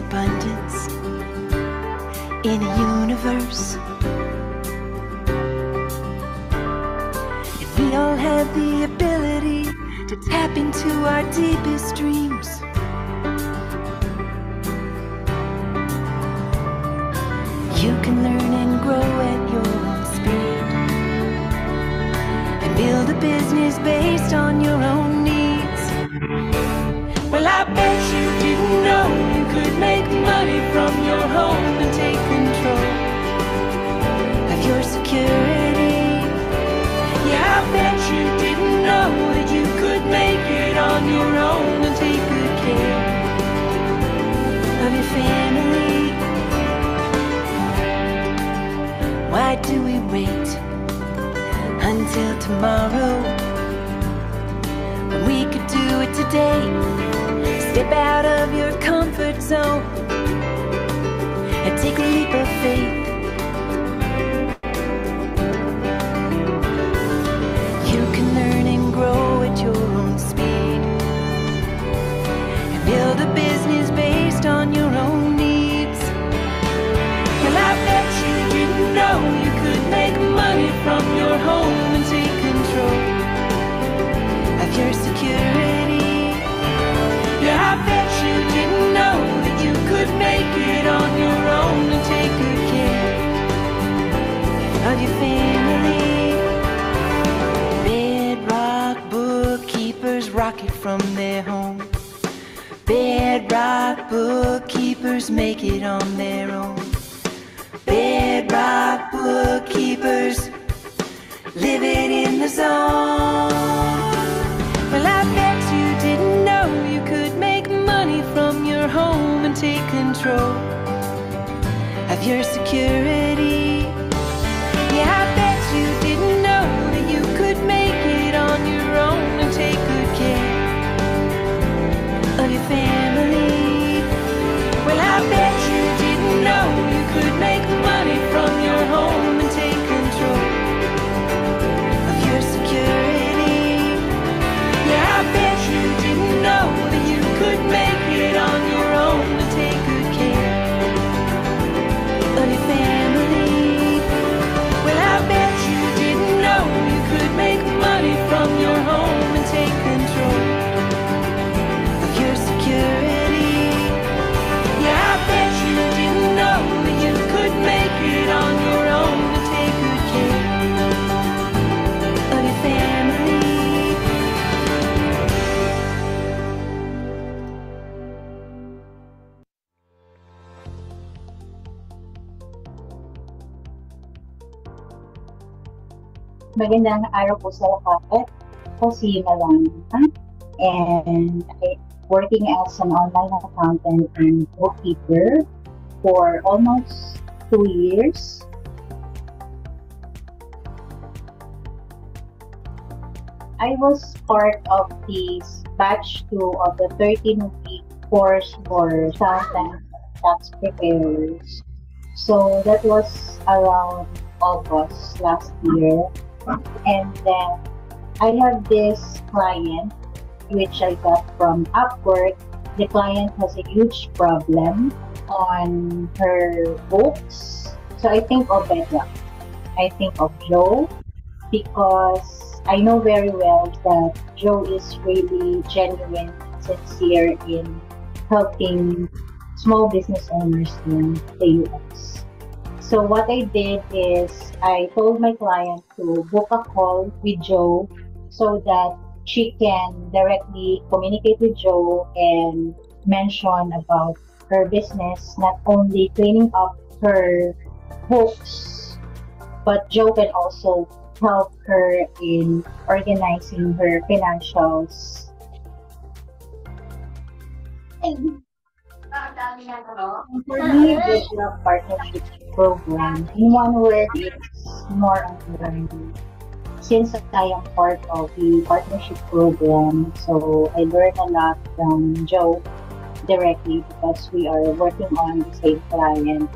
abundance in a universe. And we all have the ability to tap into our deepest dreams. You can learn and grow at your own speed and build a business based on your own needs. Well, I bet you didn't know you could make money from your home and take control of your security. Yeah, I bet you didn't know that you could make it on your own and take good care of your family. Why do we wait until tomorrow when we could do it today? Step out of your comfort zone and take a leap of faith. You can learn and grow at your own speed and build a business based on your own needs. Well, I bet you didn't know you could make money from your home and take control of your security. Yeah, I bet you didn't know that you could make it on your own and take good care of your family. Bedrock bookkeepers rocket from their home. Bedrock bookkeepers make it on their own. Bedrock bookkeepers live it in the zone. Well, I bet you didn't know you could make money from your home and take control of your security. Yeah, I bet you didn't know that you could make it on your own and take good care of your family. Well, I bet you didn't know you could make money from your home and take control of your security. Yeah, I bet you didn't know that you could make it on your own and take good care of your family. Well, I bet you didn't know you could make money from your home and take control of your security. Yeah, I bet you didn't know that you could make it on your own and take good care of your family. Magandang araw po sa lahat. Ako si Malona, and I'm working as an online accountant and bookkeeper for almost 2 years. I was part of this batch 2 of the 13-week course for accountant and tax preparers. So that was around August last year. And then I have this client which I got from Upwork. The client has a huge problem on her books. So I think of Bedrock. I think of Joe because I know very well that Joe is really genuine and sincere in helping small business owners in the US. So what I did is I told my client to book a call with Joe so that she can directly communicate with Joe and mention about her business, not only cleaning up her books, but Joe can also help her in organizing her financials. For me, Bedrock Partnership Program, in one word, it's more on learning. Since I am part of the partnership program, so I learn a lot from Joe directly because we are working on the same client.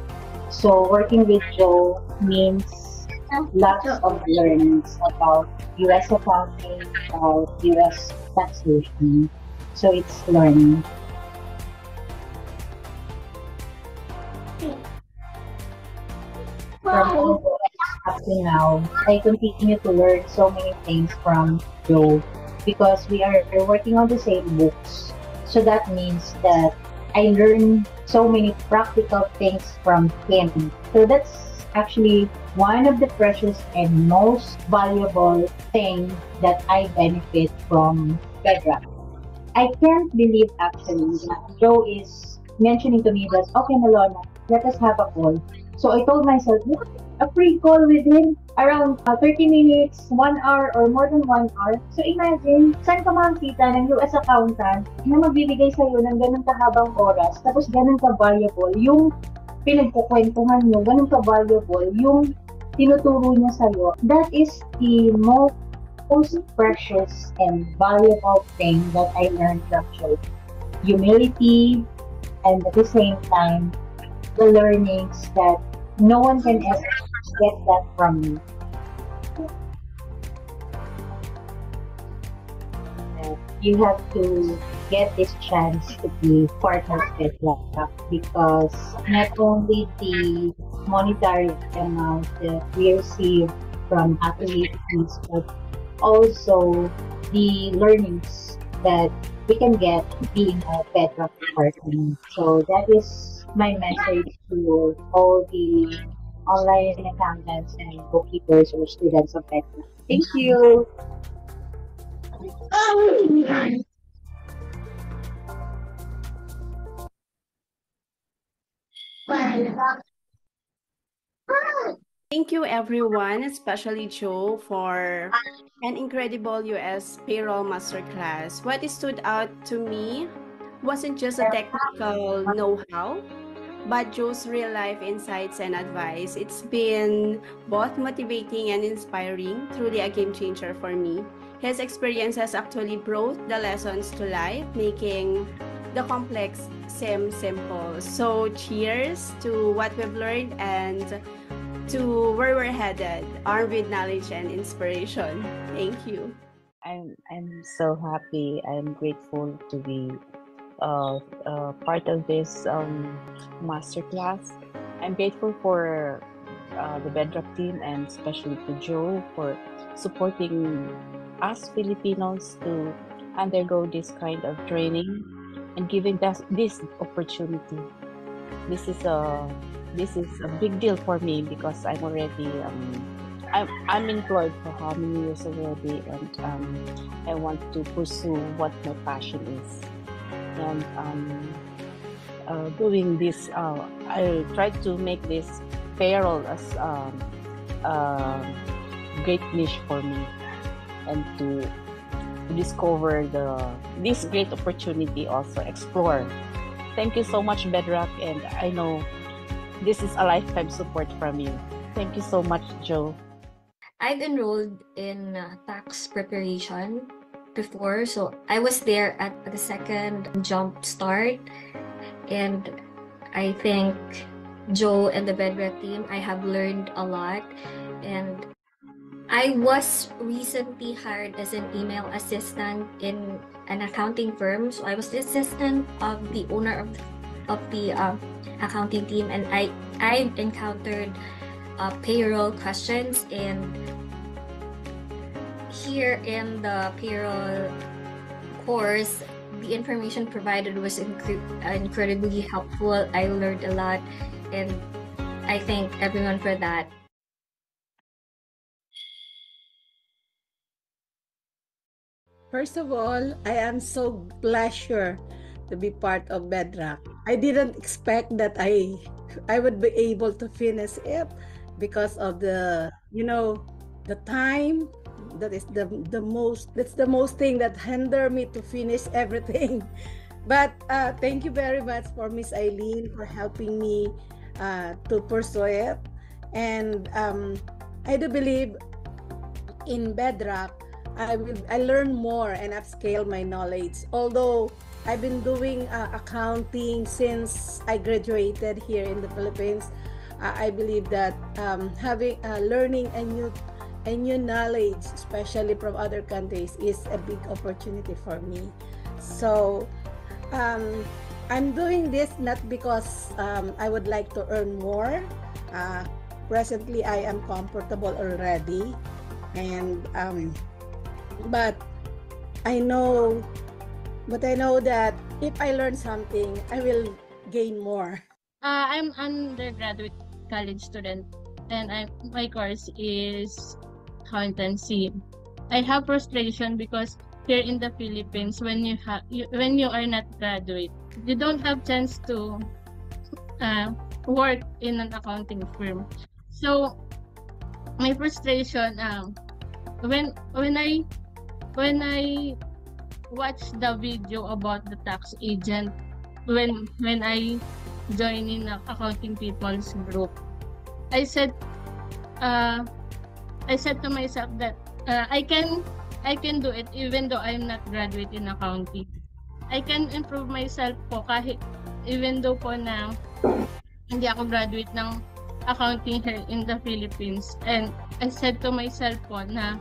So working with Joe means lots of learnings about US accounting, about US taxation. So it's learning. until now, I continue to learn so many things from Joe because we are working on the same books. So that means that I learn so many practical things from him. So that's actually one of the precious and most valuable thing that I benefit from Bedrock. I can't believe actually that Joe is mentioning to me that, okay, Malona, let us have a call. So I told myself, what? A free call with him around 30 minutes, 1 hour, or more than 1 hour. So imagine, saan ka makakita ng US accountant na magbibigay sa'yo ng ganun kahabang oras, tapos ganun ka-valuable yung pinagkukwentuhan nyo, ganun ka-valuable yung tinuturo niya sa'yo. That is the most precious and valuable thing that I learned from Joe. Humility, and at the same time, the learnings that no one can ever get that from me. You have to get this chance to be part of Bedrock because not only the monetary amount that we receive from activities, but also the learnings that we can get being a Bedrock partner. So that is my message to all the online accountants and bookkeepers or students of Bedrock. Thank you. Thank you, everyone, especially Joe, for an incredible US payroll masterclass. What stood out to me wasn't just a technical know-how, but Joe's real-life insights and advice. It's been both motivating and inspiring, truly a game changer for me. His experience has actually brought the lessons to life, making the complex seem simple. So cheers to what we've learned and to where we're headed, armed with knowledge and inspiration. Thank you. I'm so happy. I'm grateful to be part of this masterclass. I'm grateful for the Bedrock team and especially to Joe for supporting us Filipinos to undergo this kind of training and giving us this opportunity. This is a big deal for me because I'm already I'm employed for how many years already, and I want to pursue what my passion is. And doing this, I try to make this payroll as a great niche for me, and to discover this great opportunity, also explore. Thank you so much, Bedrock, and I know this is a lifetime support from you. Thank you so much, Joe. I've enrolled in tax preparation before, so I was there at the second jump start, and I think Joe and the Bedrock team, I have learned a lot, and I was recently hired as an email assistant in an accounting firm. So I was the assistant of the owner of the accounting team, and I've encountered payroll questions, and here in the payroll course, the information provided was incredibly helpful. I learned a lot, and I thank everyone for that. First of all, I am so pleasure to be part of Bedrock. I didn't expect that I would be able to finish it because of the time. That is the most thing that hinder me to finish everything. But thank you very much for Miss Eileen for helping me to pursue it. And I do believe in Bedrock I learn more and upscale my knowledge. Although I've been doing accounting since I graduated here in the Philippines, I believe that having learning a new knowledge, especially from other countries, is a big opportunity for me. So I'm doing this not because I would like to earn more. presently I am comfortable already, and but I know that if I learn something, I will gain more. I'm undergraduate college student, and my course is accountancy. I have frustration because here in the Philippines, when you are not graduate, you don't have chance to work in an accounting firm. So my frustration when I watched the video about the tax agent, when I joined in the accounting people's group, I said to myself that I can do it even though I'm not graduate in accounting. I can improve myself po kahit even though po na hindi ako graduate ng accounting here in the Philippines. And I said to myself po na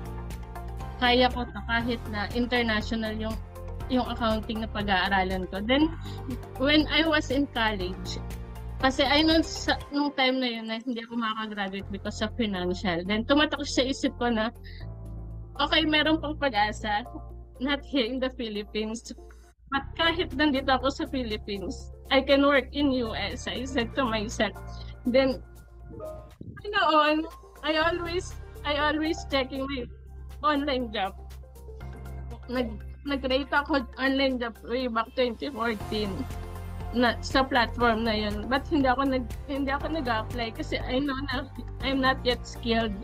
kaya ko to kahit na international yung accounting na pag-aaralan ko. Then, when I was in college, kasi I know nung time na yun na hindi ako makagraduate because of financial. Then, tumatak sa isip ko na, okay, meron pang pag-asa, not here in the Philippines. But kahit nandito ako sa Philippines, I can work in US, I said to myself. Then, I always checking my online job. Nag-rate ako online job way back 2014 na sa platform na yun. But hindi ako nag-apply kasi I know na I'm not yet skilled.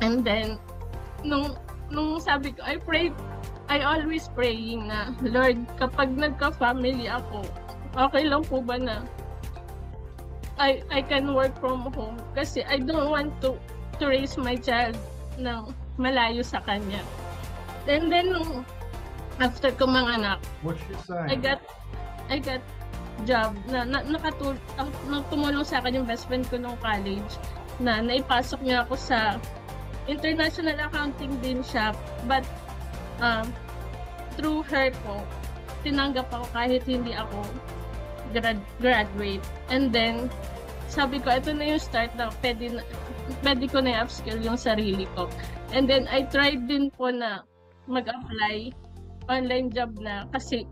And then nung sabi ko, I always praying na, Lord, kapag nagka-family ako, okay lang po ba na I can work from home kasi I don't want to raise my child ng malayo sa kanya. And then after ko manganak, I got job na tumulong sa akin yung best friend ko nung college na naipasok niya ako sa international accounting din siya, but through her po tinanggap ako kahit hindi ako graduate. And then sabi ko, ito na yung start na pwede ko na i-upskill yung sarili ko. And then I tried din po na mag-apply online job na kasi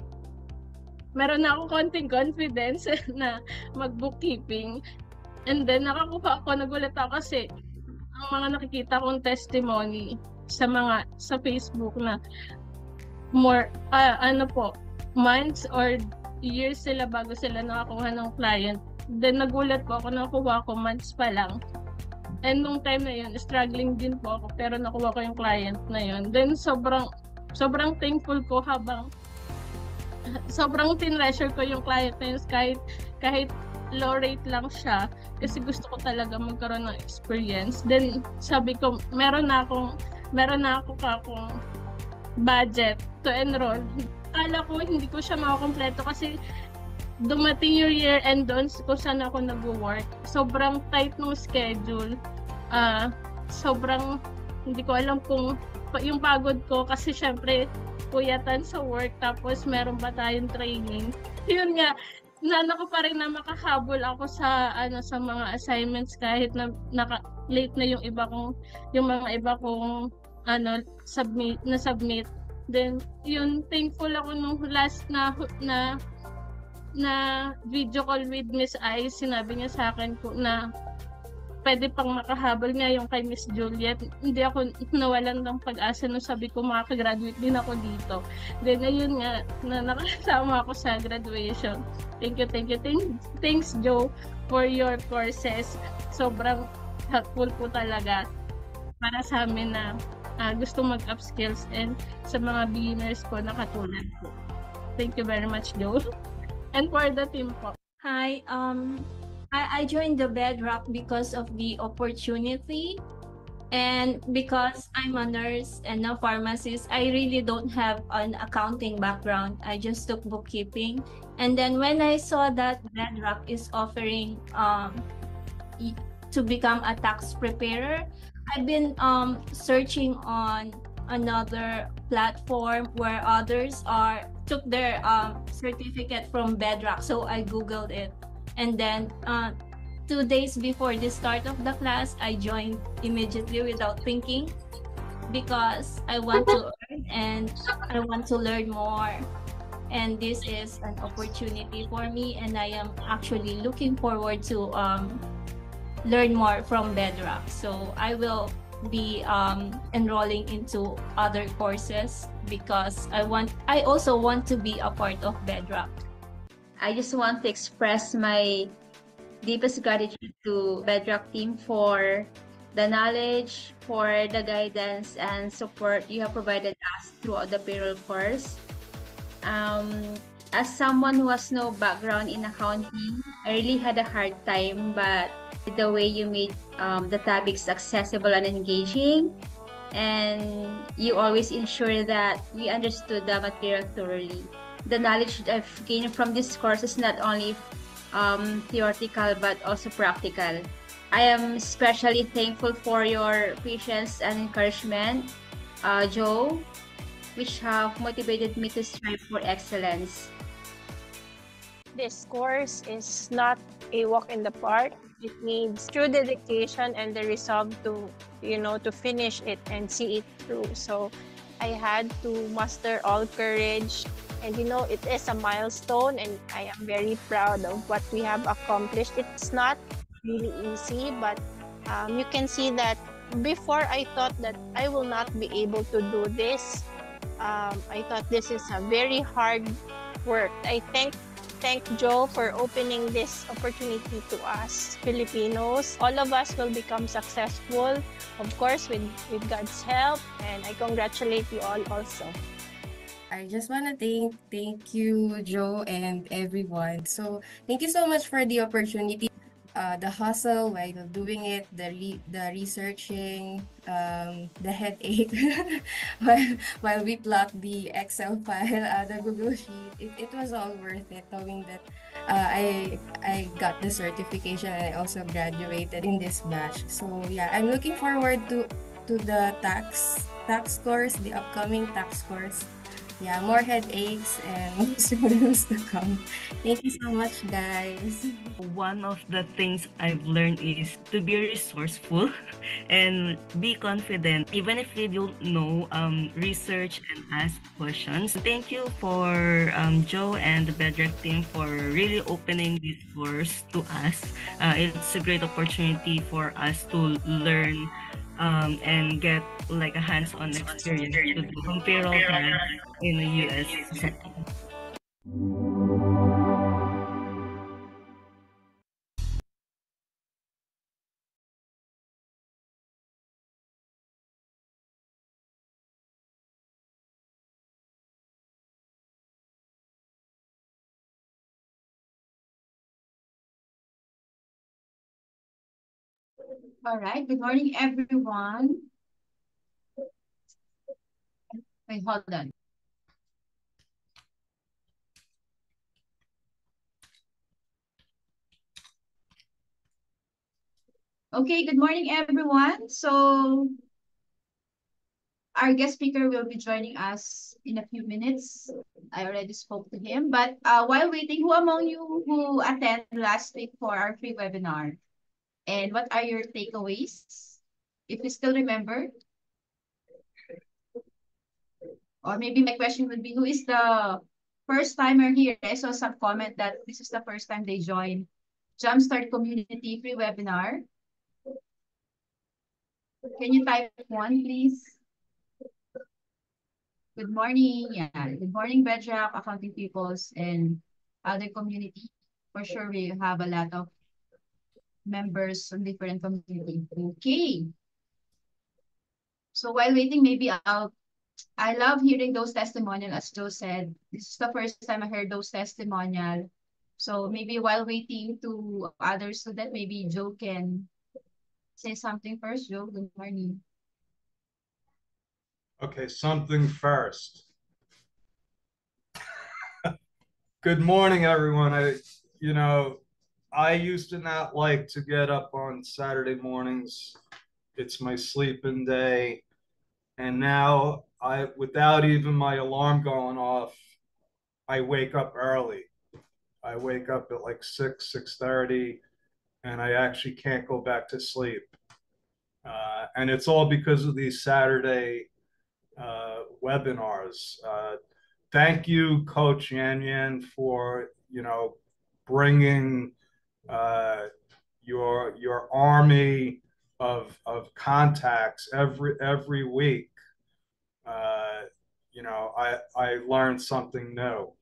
meron na ako konting confidence na mag-bookkeeping. And then nakakuha ako, nagulat ako kasi ang mga nakikita kong testimony sa Facebook na more months or years sila bago sila nakakuha ng client. Then nagulat po ako, nakuha ko months pa lang. And nung time na yun, struggling din po ako pero nakuha ko yung client na yun. Then sobrang thankful ko habang sobrang tinreasure ko yung client na yun kahit low rate lang siya kasi gusto ko talaga magkaroon ng experience. Then sabi ko, meron na akong budget to enroll. Akala ko hindi ko siya makakompleto kasi dumating yung year end doon kung saan ako nag-work. Sobrang tight ng schedule. Sobrang hindi ko alam kung yung pagod ko kasi syempre puyatan sa work tapos meron ba tayong training. Yun nga, ko pa rin na makahabol ako sa mga assignments kahit na late na yung mga iba kong submit. Then yun, thankful ako nung last na video call with Miss Ice, sinabi niya sa akin na pwede pang makahabol nga yung kay Miss Juliet. Hindi ako nawalan ng pag-asa nung sabi ko makagraduate din ako dito. Then ayun nga, na nakasama ako sa graduation. Thank you. Thanks Joe for your courses. Sobrang helpful po talaga para sa amin na gusto mag-upskills and sa mga beginners po na katulad po. Thank you very much, Joe. And for the team po. Hi, I joined the Bedrock because of the opportunity and because I'm a nurse and a pharmacist. I really don't have an accounting background. I just took bookkeeping. And then when I saw that Bedrock is offering to become a tax preparer, I've been searching on another platform where others took their certificate from Bedrock. So I googled it, and then 2 days before the start of the class, I joined immediately without thinking because I want to learn and I want to learn more. And this is an opportunity for me, and I am actually looking forward to learn more from Bedrock. So I will be enrolling into other courses because I also want to be a part of Bedrock. I just want to express my deepest gratitude to Bedrock team for the knowledge, for the guidance and support you have provided us throughout the payroll course. As someone who has no background in accounting, I really had a hard time, but the way you made the topics accessible and engaging, and you always ensure that we understood the material thoroughly. The knowledge that I've gained from this course is not only theoretical but also practical. I am especially thankful for your patience and encouragement, Joe, which have motivated me to strive for excellence. This course is not a walk in the park. It needs true dedication and the resolve to finish it and see it through. So I had to muster all courage, and it is a milestone, and I am very proud of what we have accomplished. It's not really easy, but you can see that before I thought that I will not be able to do this. I thought this is a very hard work. I thank Joe for opening this opportunity to us Filipinos. All of us will become successful, of course, with God's help, and I congratulate you all also. I just want to thank you, Joe, and everyone. So thank you so much for the opportunity, the hustle while doing it, the researching, the headache while we plot the Excel file, the Google Sheet. It was all worth it, knowing that I got the certification and I also graduated in this batch. So yeah, I'm looking forward to the tax course, the upcoming tax course. Yeah, more headaches and more students to come. Thank you so much, guys. One of the things I've learned is to be resourceful and be confident. Even if you don't know, research and ask questions. Thank you for Joe and the Bedrock team for really opening this course to us. It's a great opportunity for us to learn and get like a hands-on experience to do payroll in the US setting. All right. Good morning, everyone. Wait, hold on. Okay, good morning, everyone. So our guest speaker will be joining us in a few minutes. I already spoke to him, but while waiting, who among you who attended last week for our free webinar? And what are your takeaways? If you still remember. Or maybe my question would be, who is the first timer here? I saw some comment that this is the first time they joined Jumpstart Community free webinar. Can you type one, please? Good morning. Yeah, good morning, Bedrock, Accounting Peoples, and other community. For sure, we have a lot of members from different community. Okay. So while waiting, maybe I love hearing those testimonials, as Joe said. This is the first time I heard those testimonials. So maybe while waiting to others so that maybe Joe can say something first. Joe, good morning. Okay, something first. Good morning, everyone. I used to not like to get up on Saturday mornings. It's my sleeping day. And now without even my alarm going off, I wake up early. I wake up at like 6:30, and I actually can't go back to sleep. And it's all because of these Saturday webinars. Thank you, Coach Yan Yan, for bringing your army of contacts every week. I learned something new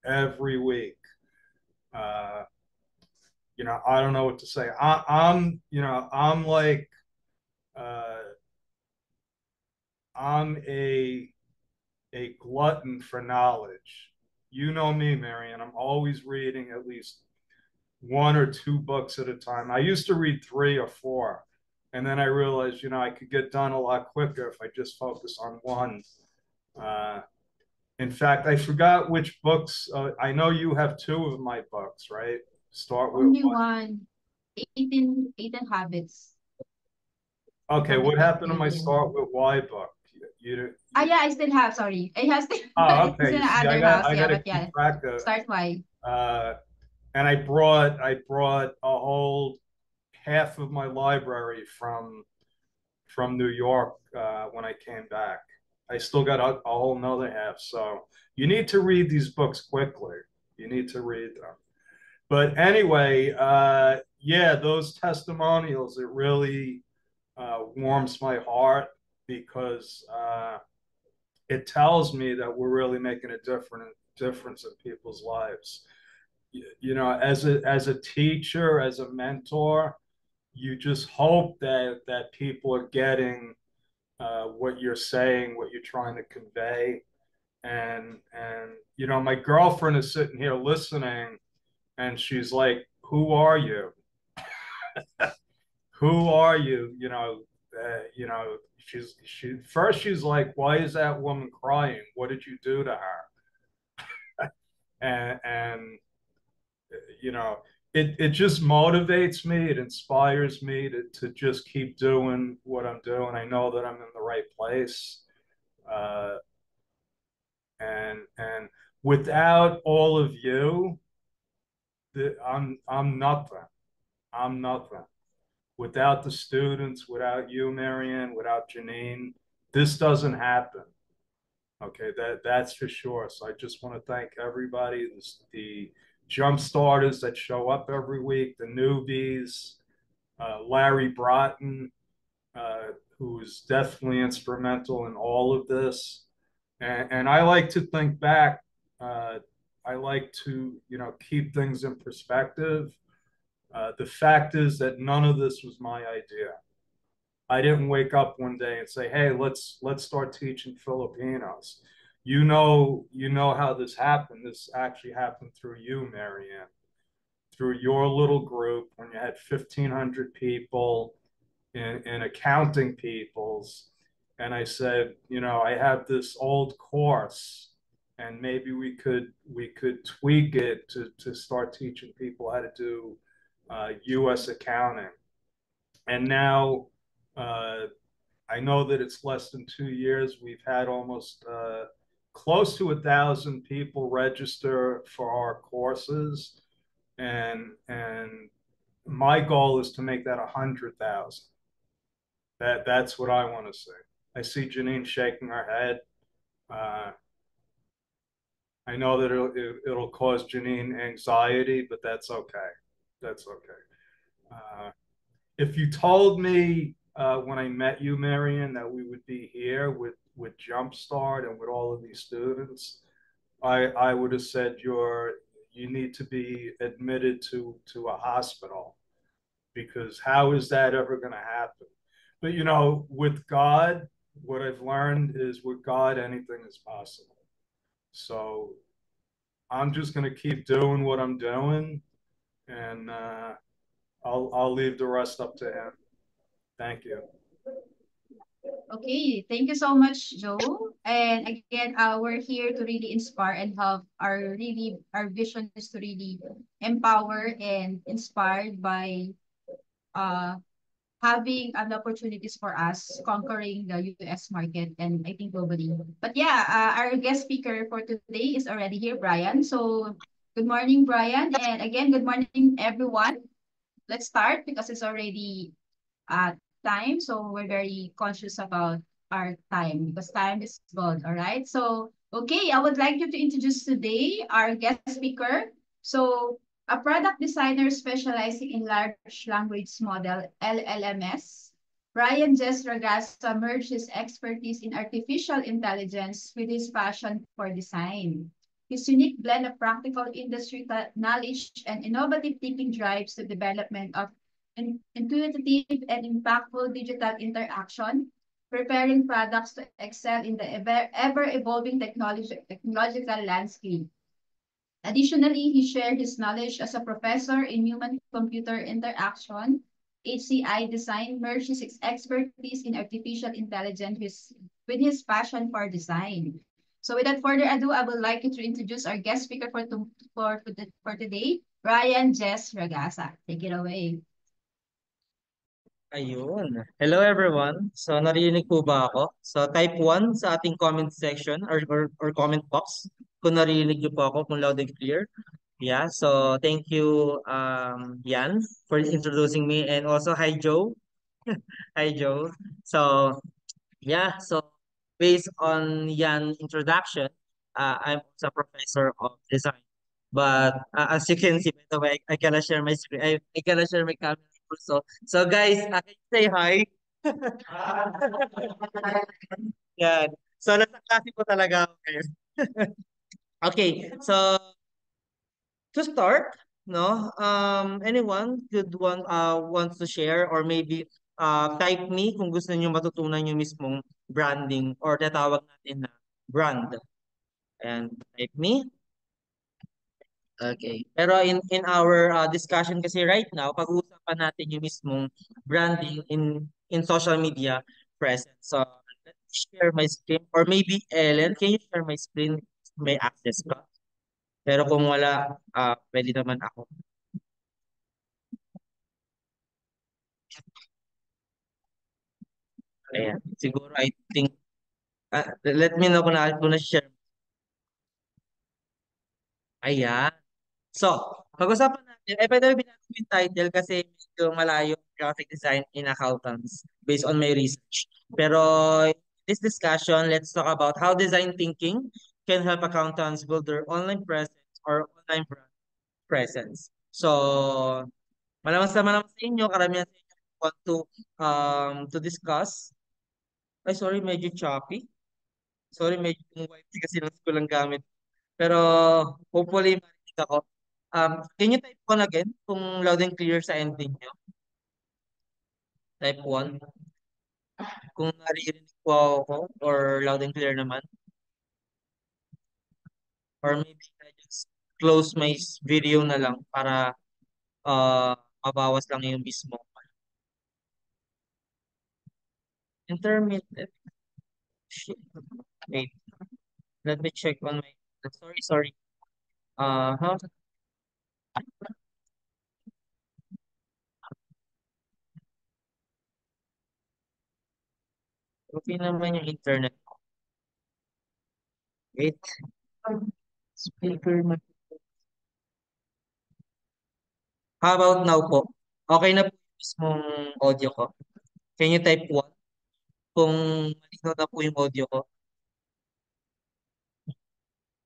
every week. I don't know what to say. I'm like, I'm a glutton for knowledge. You know me, Marian. I'm always reading at least 1 or 2 books at a time. I used to read 3 or 4, and then I realized, I could get done a lot quicker if I just focus on one. In fact, I forgot which books. I know you have 2 of my books, right? Start with Only what? one. 18 Habits. Okay, what happened to my Start with Why book? Yeah, I still have. Sorry, I have still. Oh, It's okay. in You see, another house. I Yeah, gotta but yeah. keep track of. Start Why. And I brought a whole half of my library from New York when I came back. I still got a whole nother half. So you need to read these books quickly. You need to read them. But anyway, yeah, those testimonials, it really warms my heart because it tells me that we're really making a difference in people's lives. As a teacher, as a mentor, you just hope that people are getting what you're saying, what you're trying to convey. And my girlfriend is sitting here listening, and she's like, "Who are you? Who are you?" She's like, "Why is that woman crying? What did you do to her?" and it just motivates me. It inspires me to just keep doing what I'm doing. I know that I'm in the right place. And without all of you, I'm nothing. I'm nothing. Without the students, without you, Marianne, without Janine, this doesn't happen. Okay, that's for sure. So I just want to thank everybody, the jump starters that show up every week, the newbies, Larry Broughton, who's definitely instrumental in all of this. And I like to think back. I like to, keep things in perspective. The fact is that none of this was my idea. I didn't wake up one day and say, "Hey, let's start teaching Filipinos." You know how this happened. This actually happened through you, Marianne, through your little group when you had 1,500 people in accounting peoples. And I said, I have this old course, and maybe we could tweak it to start teaching people how to do U.S. accounting. And now I know that it's less than 2 years. We've had almost close to 1,000 people register for our courses, and my goal is to make that 100,000. That's what I want to see. I see Janine shaking her head. I know that it'll cause Janine anxiety, but that's okay. That's okay. If you told me when I met you, Marian, that we would be here with Jumpstart and with all of these students, I would have said you need to be admitted to a hospital, because how is that ever going to happen? But with God, what I've learned is with God, anything is possible. So I'm just going to keep doing what I'm doing, and I'll leave the rest up to him. Thank you. Okay, thank you so much, Joe. And again, we're here to really inspire and help. Our vision is to really empower and inspired by having an opportunities for us conquering the US market and I think globally. But yeah, our guest speaker for today is already here, Brian. So good morning, Brian. And again, good morning, everyone. let's start because it's already time. So we're very conscious about our time because time is gold. All right. So, okay, I would like you to introduce today our guest speaker. So, a product designer specializing in large language model, LLMS. Ryan Jess Ragasa merged his expertise in artificial intelligence with his passion for design. His unique blend of practical industry knowledge and innovative thinking drives the development of intuitive and impactful digital interaction, preparing products to excel in the ever-evolving technological landscape. Additionally, he shared his knowledge as a professor in human-computer interaction, HCI design, merged his expertise in artificial intelligence with his passion for design. So without further ado, I would like you to introduce our guest speaker for today, Ryan Jess Ragasa. Take it away. Ayun. Hello everyone. So narinig po ba ako? So type 1 sa ating comment section or comment box kung narinig niyo po ako kung loud and clear. Yeah, so thank you Yan for introducing me and also hi Joe. Hi Joe. So yeah, so based on Yan introduction, I'm also a professor of design. But as you can see, by the way, I cannot share my screen. I cannot share my camera also. So guys, can you say hi? Yan. So nasa klase po talaga ako ngayon. Okay, so to start, no, anyone could wants to share or maybe type me kung gusto niyo matutunan yung mismong branding or tatawag natin na brand. And type me. Okay. Pero in our discussion kasi right now, pag-uusapan natin yung mismong branding in social media presence. So, let me share my screen or maybe Ellen, can you share my screen? May access ka? Pero kung wala, pwede naman ako. Ayan. Siguro I think let me know kung na-share. Ayan. So, pag-usapan natin, pwede ba binago yung title kasi medyo malayo graphic design in accountants based on my research. Pero in this discussion, let's talk about how design thinking can help accountants build their online presence or online brand presence. So, malamang sa inyo, karamihan sa inyo want to discuss. Ay, sorry, medyo choppy. Sorry, medyo yung wifi kasi lang ko lang gamit. Pero hopefully marinig ako. Can you type 1 again kung loud and clear sa ending nyo? Type 1. Kung naririnig po ako or loud and clear naman. Or maybe I just close my video na lang para mabawas lang yung mismo. Intermittent. Shit. Wait. Let me check on my... Sorry. Huh? Okay naman yung internet ko. Wait. Speaker. How about now po? Okay na po yung mismong audio ko. Can you type 1? Kung malinaw na po yung audio ko.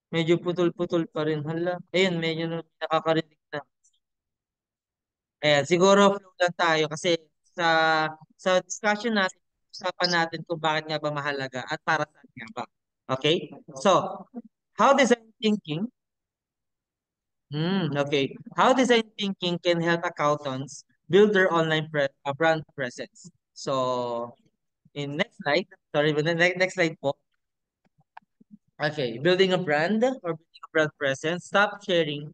Medyo putol-putol pa rin. Hala. Ayun, medyo nakakarinig na. Ayan, siguro flow lang tayo kasi sa discussion natin, usapan natin kung bakit nga ba mahalaga at para saan nga ba. Okay? So, how design thinking okay. How design thinking can help accountants build their online brand presence. So, in next slide, sorry, but the next slide po. Okay, building a brand or building a brand presence, stop sharing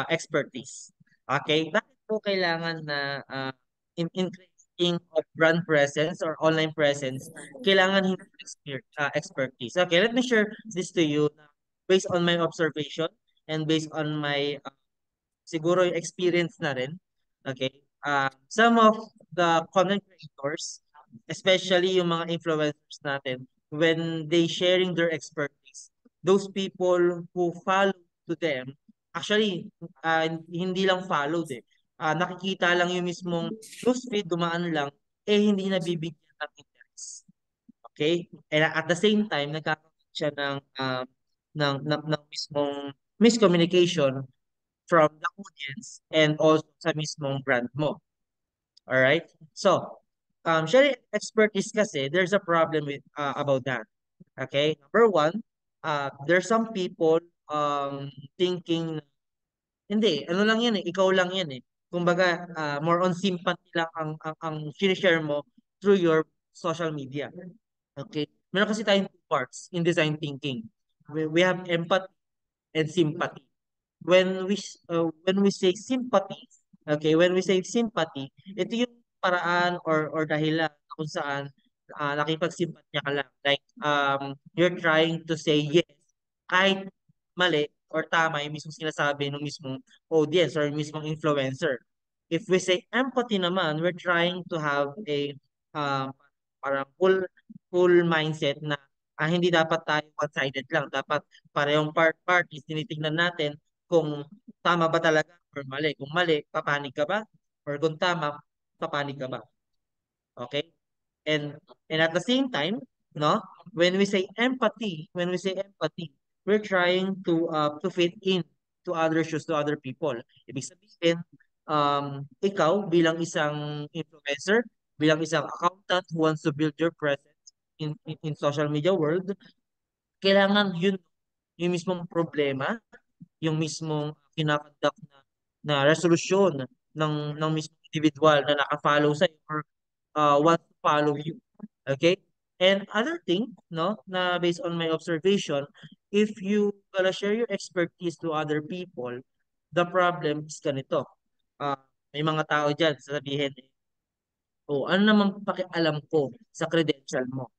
expertise. Okay, bakit po kailangan na in creating of brand presence or online presence, kailangan hindi expertise. Okay, let me share this to you based on my observation and based on my siguro yung experience na rin. Okay, some of the content creators, especially yung mga influencers natin, when they sharing their expertise, those people who follow to them, actually, hindi lang followed nakikita lang yung mismong newsfeed, dumaan lang, eh hindi nabibigyan ng interest. Okay? And at the same time, nagkakaroon siya ng mismong miscommunication from the audience and also sa mismong brand mo. Alright? So, sharing expertise kasi, there's a problem with about that. Okay? Number one, there's some people thinking, hindi, ano lang yan eh, ikaw lang yan eh. Kumbaga, more on sympathy lang ang sinishare mo through your social media. Okay? Meron kasi tayong two parts in design thinking. We have empathy and sympathy. When we say sympathy, okay, when we say sympathy, ito yung paraan or dahilan kung saan nakipagsimpatya ka lang. Like, you're trying to say yes kahit mali or tama yung mismong sinasabi ng mismong audience or mismong influencer. If we say empathy naman, we're trying to have a parang full mindset na hindi dapat tayo one-sided lang. Dapat parehong parties tinitingnan natin kung tama ba talaga or mali. Kung mali, papanig ka ba? Or kung tama, papanig ka ba? Okay? And at the same time, no, when we say empathy, we're trying to fit in to other shoes, to other people. Ibig sabihin, ikaw bilang isang influencer, bilang isang accountant who wants to build your presence in social media world, kailangan yun yung mismong problema, yung mismong kinakandak na resolusyon ng mismong individual na naka-follow sa or want to follow you. Okay? And other thing, no, na based on my observation, if you gonna share your expertise to other people, the problem is ganito. May mga tao dyan, sasabihin, oh, ano naman pakialam ko sa credential mo?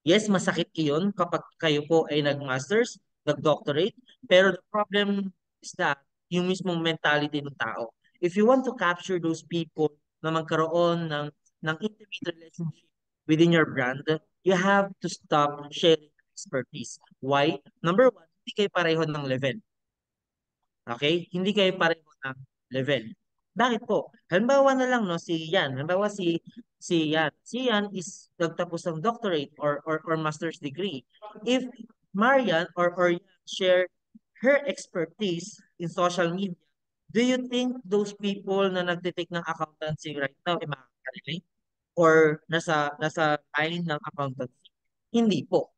Yes, masakit iyon kapag kayo po ay nag-masters, nag-doctorate, pero the problem is that yung mismong mentality ng tao. If you want to capture those people na magkaroon ng intimate relationship within your brand, you have to stop sharing expertise. Why? Number one, hindi kayo pareho ng level. Okay? Hindi kayo pareho ng level. Bakit po? Halimbawa na lang, no, si Yan. Halimbawa si Yan. Si Yan is nagtapos ng doctorate or master's degree. If Marian or Yan share her expertise in social media, do you think those people na nagtitake ng accountancy right now ay makaka-relate? Or nasa line ng accountancy? Hindi po.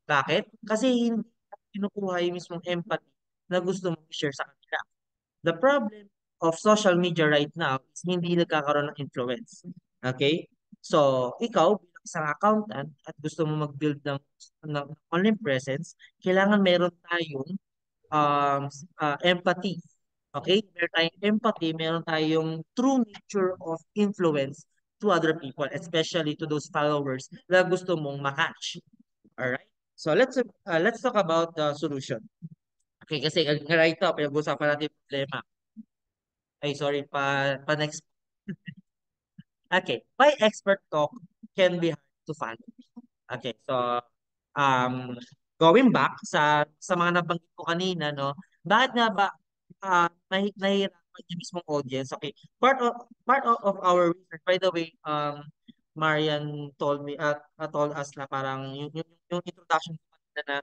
Bakit? Kasi hindi kinukuha yung mismong empathy na gusto mong i-share sa kanila. The problem of social media right now is hindi nagkakaroon ng influence. Okay? So, ikaw bilang isang accountant at gusto mo mag-build ng online presence, kailangan meron tayong empathy. Okay? Meron tayong empathy, meron tayong true nature of influence to other people, especially to those followers na gusto mong makatch. Alright? So, let's talk about the solution. Okay, kasi right now, pinag-usapan natin yung problema. Ay, sorry, pa next. Okay, why expert talk can be hard to follow. Okay, so going back sa mga nabanggit ko kanina, no, bakit nga ba nahihirapan yung mismong audience? Okay, part of our research, by the way, Marian told us na parang yung introduction ko kanina na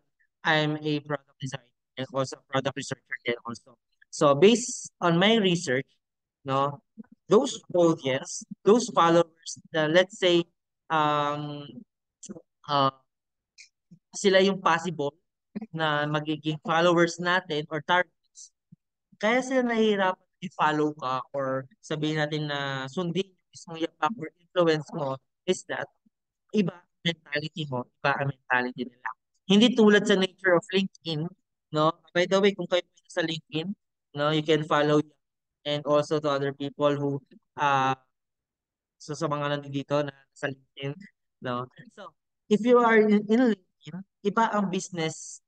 I'm a product designer and also a product researcher then also. So based on my research, no, those audience, those followers, let's say, um, uh, sila yung possible na magiging followers natin or targets. Kaya sila nahihirapan i-follow ka or sabihin natin na sundin yung isang yapak or influence mo is that iba ang mentality mo, iba ang mentality nila. Hindi tulad sa nature of LinkedIn, no? By the way, kung kayo sa LinkedIn, no, you can follow and also to other people who so sa mga nandito na sa LinkedIn, no? So, if you are in LinkedIn, iba ang business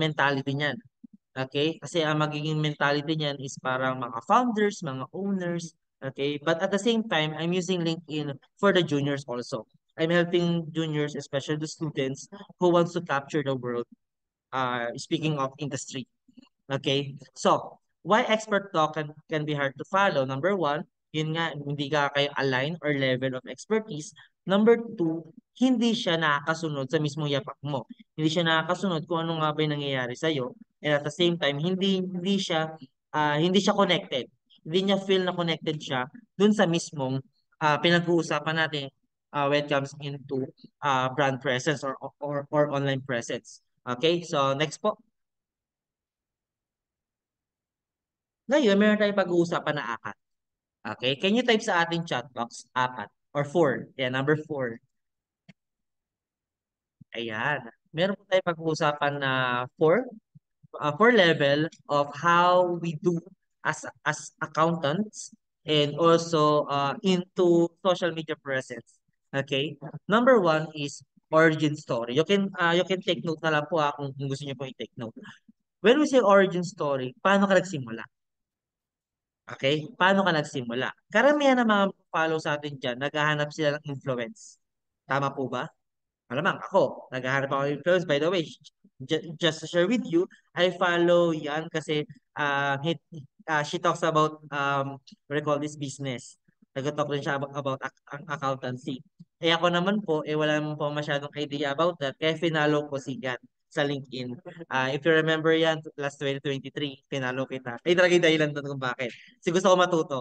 mentality niyan. Okay? Kasi ang magiging mentality niyan is parang mga founders, mga owners, okay? But at the same time, I'm using LinkedIn for the juniors also. I'm helping juniors, especially the students who wants to capture the world, speaking of industry. Okay? So, Why expert talk can be hard to follow? Number one, yun nga, hindi ka kayo align or level of expertise. Number two, hindi siya nakakasunod sa mismong yapak mo. Hindi siya nakakasunod kung ano nga ba yung nangyayari sa'yo. And at the same time, hindi siya connected. Hindi niya feel na connected siya dun sa mismong pinag-uusapan natin when it comes into brand presence or online presence. Okay, so next po. Ngayon, meron tayong pag-uusapan na apat. Okay, can you type sa ating chat box, apat or four? Yeah, number four. Ayan. Meron po tayong pag-uusapan na four level of how we do as accountants and also into social media presence. Okay? Number one is origin story. You can take note na lang po kung gusto niyo po i-take note. When we say origin story, paano ka nagsimula? Okay? Paano ka nagsimula? Karamihan ng mga follow sa atin dyan, naghahanap sila ng influence. Tama po ba? Malamang ako, naghahanap ako ng influence. By the way, just to share with you, I follow yan kasi she talks about what do you call this business. Nag-talk rin siya about accountancy. Eh ako naman po, wala naman po masyadong idea about that. Kaya finalo ko si Gan sa LinkedIn. If you remember yan, last 2023, finalo kita. Ay talaga yung dahilan doon kung bakit. Kasi gusto ko matuto.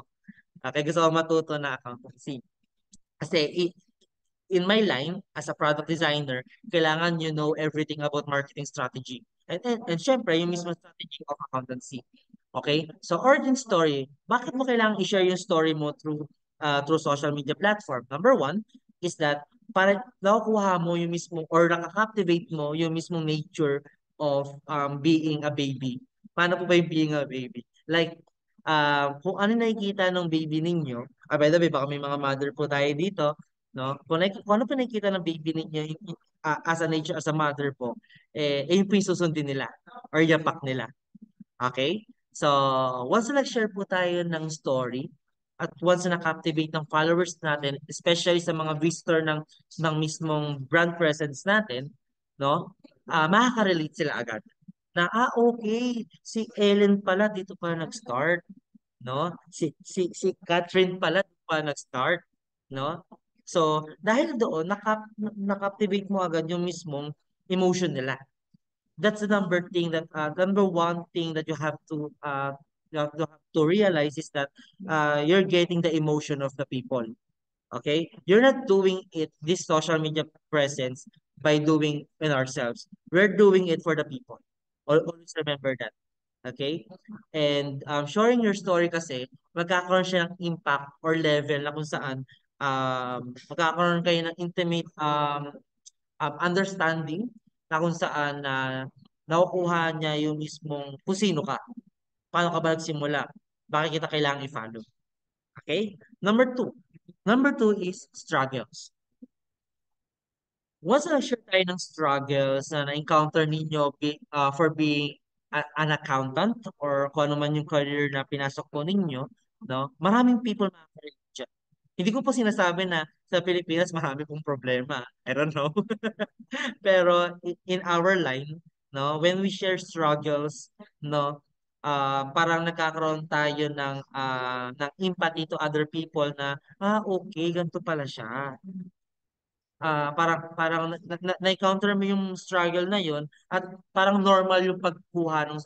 Okay, gusto ko matuto na accountancy. Kasi in my line as a product designer, kailangan you know everything about marketing strategy. And syempre, yung mismo strategy of accountancy. Okay? So, origin story. Bakit mo kailangan i-share yung story mo through social media platform? Number one is that para nakukuha mo yung mismo or nakaka-captivate mo yung mismong nature of being a baby. Paano po ba yung being a baby? Like, kung ano nakikita ng baby ninyo, by the way, baka may mga mother po tayo dito, no? Kung ano po nakikita ng baby ninyo as a nature, as a mother po, yun po yung susundin nila or yapak nila. Okay? So, once na nag-share po tayo ng story, at once na na-captivate ng followers natin, especially sa mga visitor ng mismong brand presence natin, no? Makaka-relate sila agad. Na, okay, si Ellen pala dito pa nag-start, no? Si Catherine pala dito pa nag-start, no? So, dahil doon, na-captivate mo agad yung mismong emotion nila. That's the number one thing that you have to realize is that you're getting the emotion of the people. Okay? You're not doing this social media presence by doing it ourselves. We're doing it for the people. Always remember that. Okay? And sharing your story kasi, magkakaroon siya ng impact or level na kung saan magkakaroon kayo ng intimate understanding na kung saan nakukuha niya yung mismong kung sino ka. Paano ka ba nagsimula? Bakit kita kailangang i-follow? Okay? Number two. Number two is struggles. Once na-share tayo ng struggles na na-encounter ninyo for being an accountant or kung ano man yung career na pinasok po ninyo, no? Maraming people makaka-relate dyan. Hindi ko po sinasabi na sa Pilipinas marami pong problema. I don't know. Pero in our line, no, when we share struggles, no, parang nagkakaroon tayo ng empathy to other people na okay, ganito pala siya. Parang na-encounter mo yung struggle na yun at parang normal yung pagkuha ng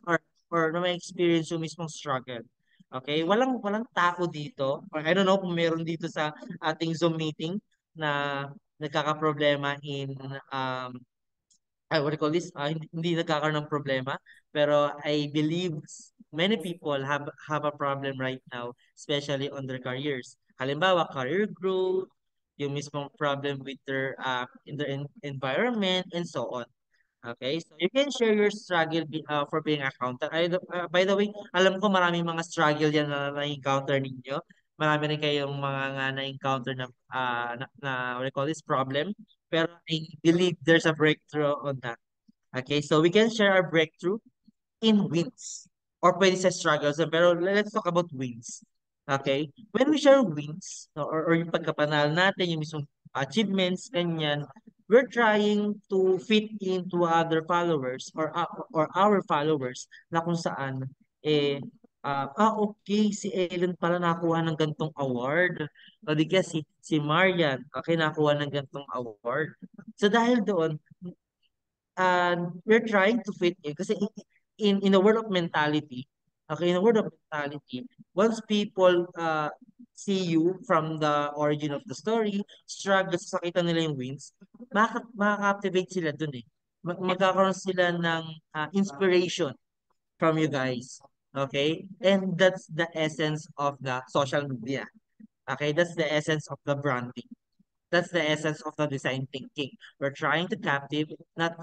or na may experience yung mismong struggle. Okay? Walang tako dito. Or I don't know kung meron dito sa ating Zoom meeting na nagkakaproblema what do you call this? Hindi nagkakaroon ng problema. Pero I believe many people have a problem right now, especially on their careers. Halimbawa, career growth, yung mismong problem with in their environment, and so on. Okay, so you can share your struggle for being accountant. By the way, alam ko maraming mga struggle yan na na-encounter ninyo. Marami rin kayong mga na-encounter what do you call this, problem. Pero I believe there's a breakthrough on that. Okay, so we can share our breakthrough in wins. Or pwede sa struggles. Pero let's talk about wins. Okay? When we share wins, or yung pagkapanalo natin, yung mismong achievements, ganyan, we're trying to fit into other followers or our followers na kung saan Okay, si Ellen pala nakuha ng gantong award. O di kaya si Marian, okay, nakuha ng gantong award. So dahil doon, we're trying to fit in kasi in a world of mentality, okay, in a world of mentality, once people see you from the origin of the story, struggle sa kita nila yung wins, makaka-captivate sila dun eh. Magkakaroon sila ng inspiration from you guys. Okay? And that's the essence of the social media. Okay? That's the essence of the branding. That's the essence of the design thinking. We're trying to captive not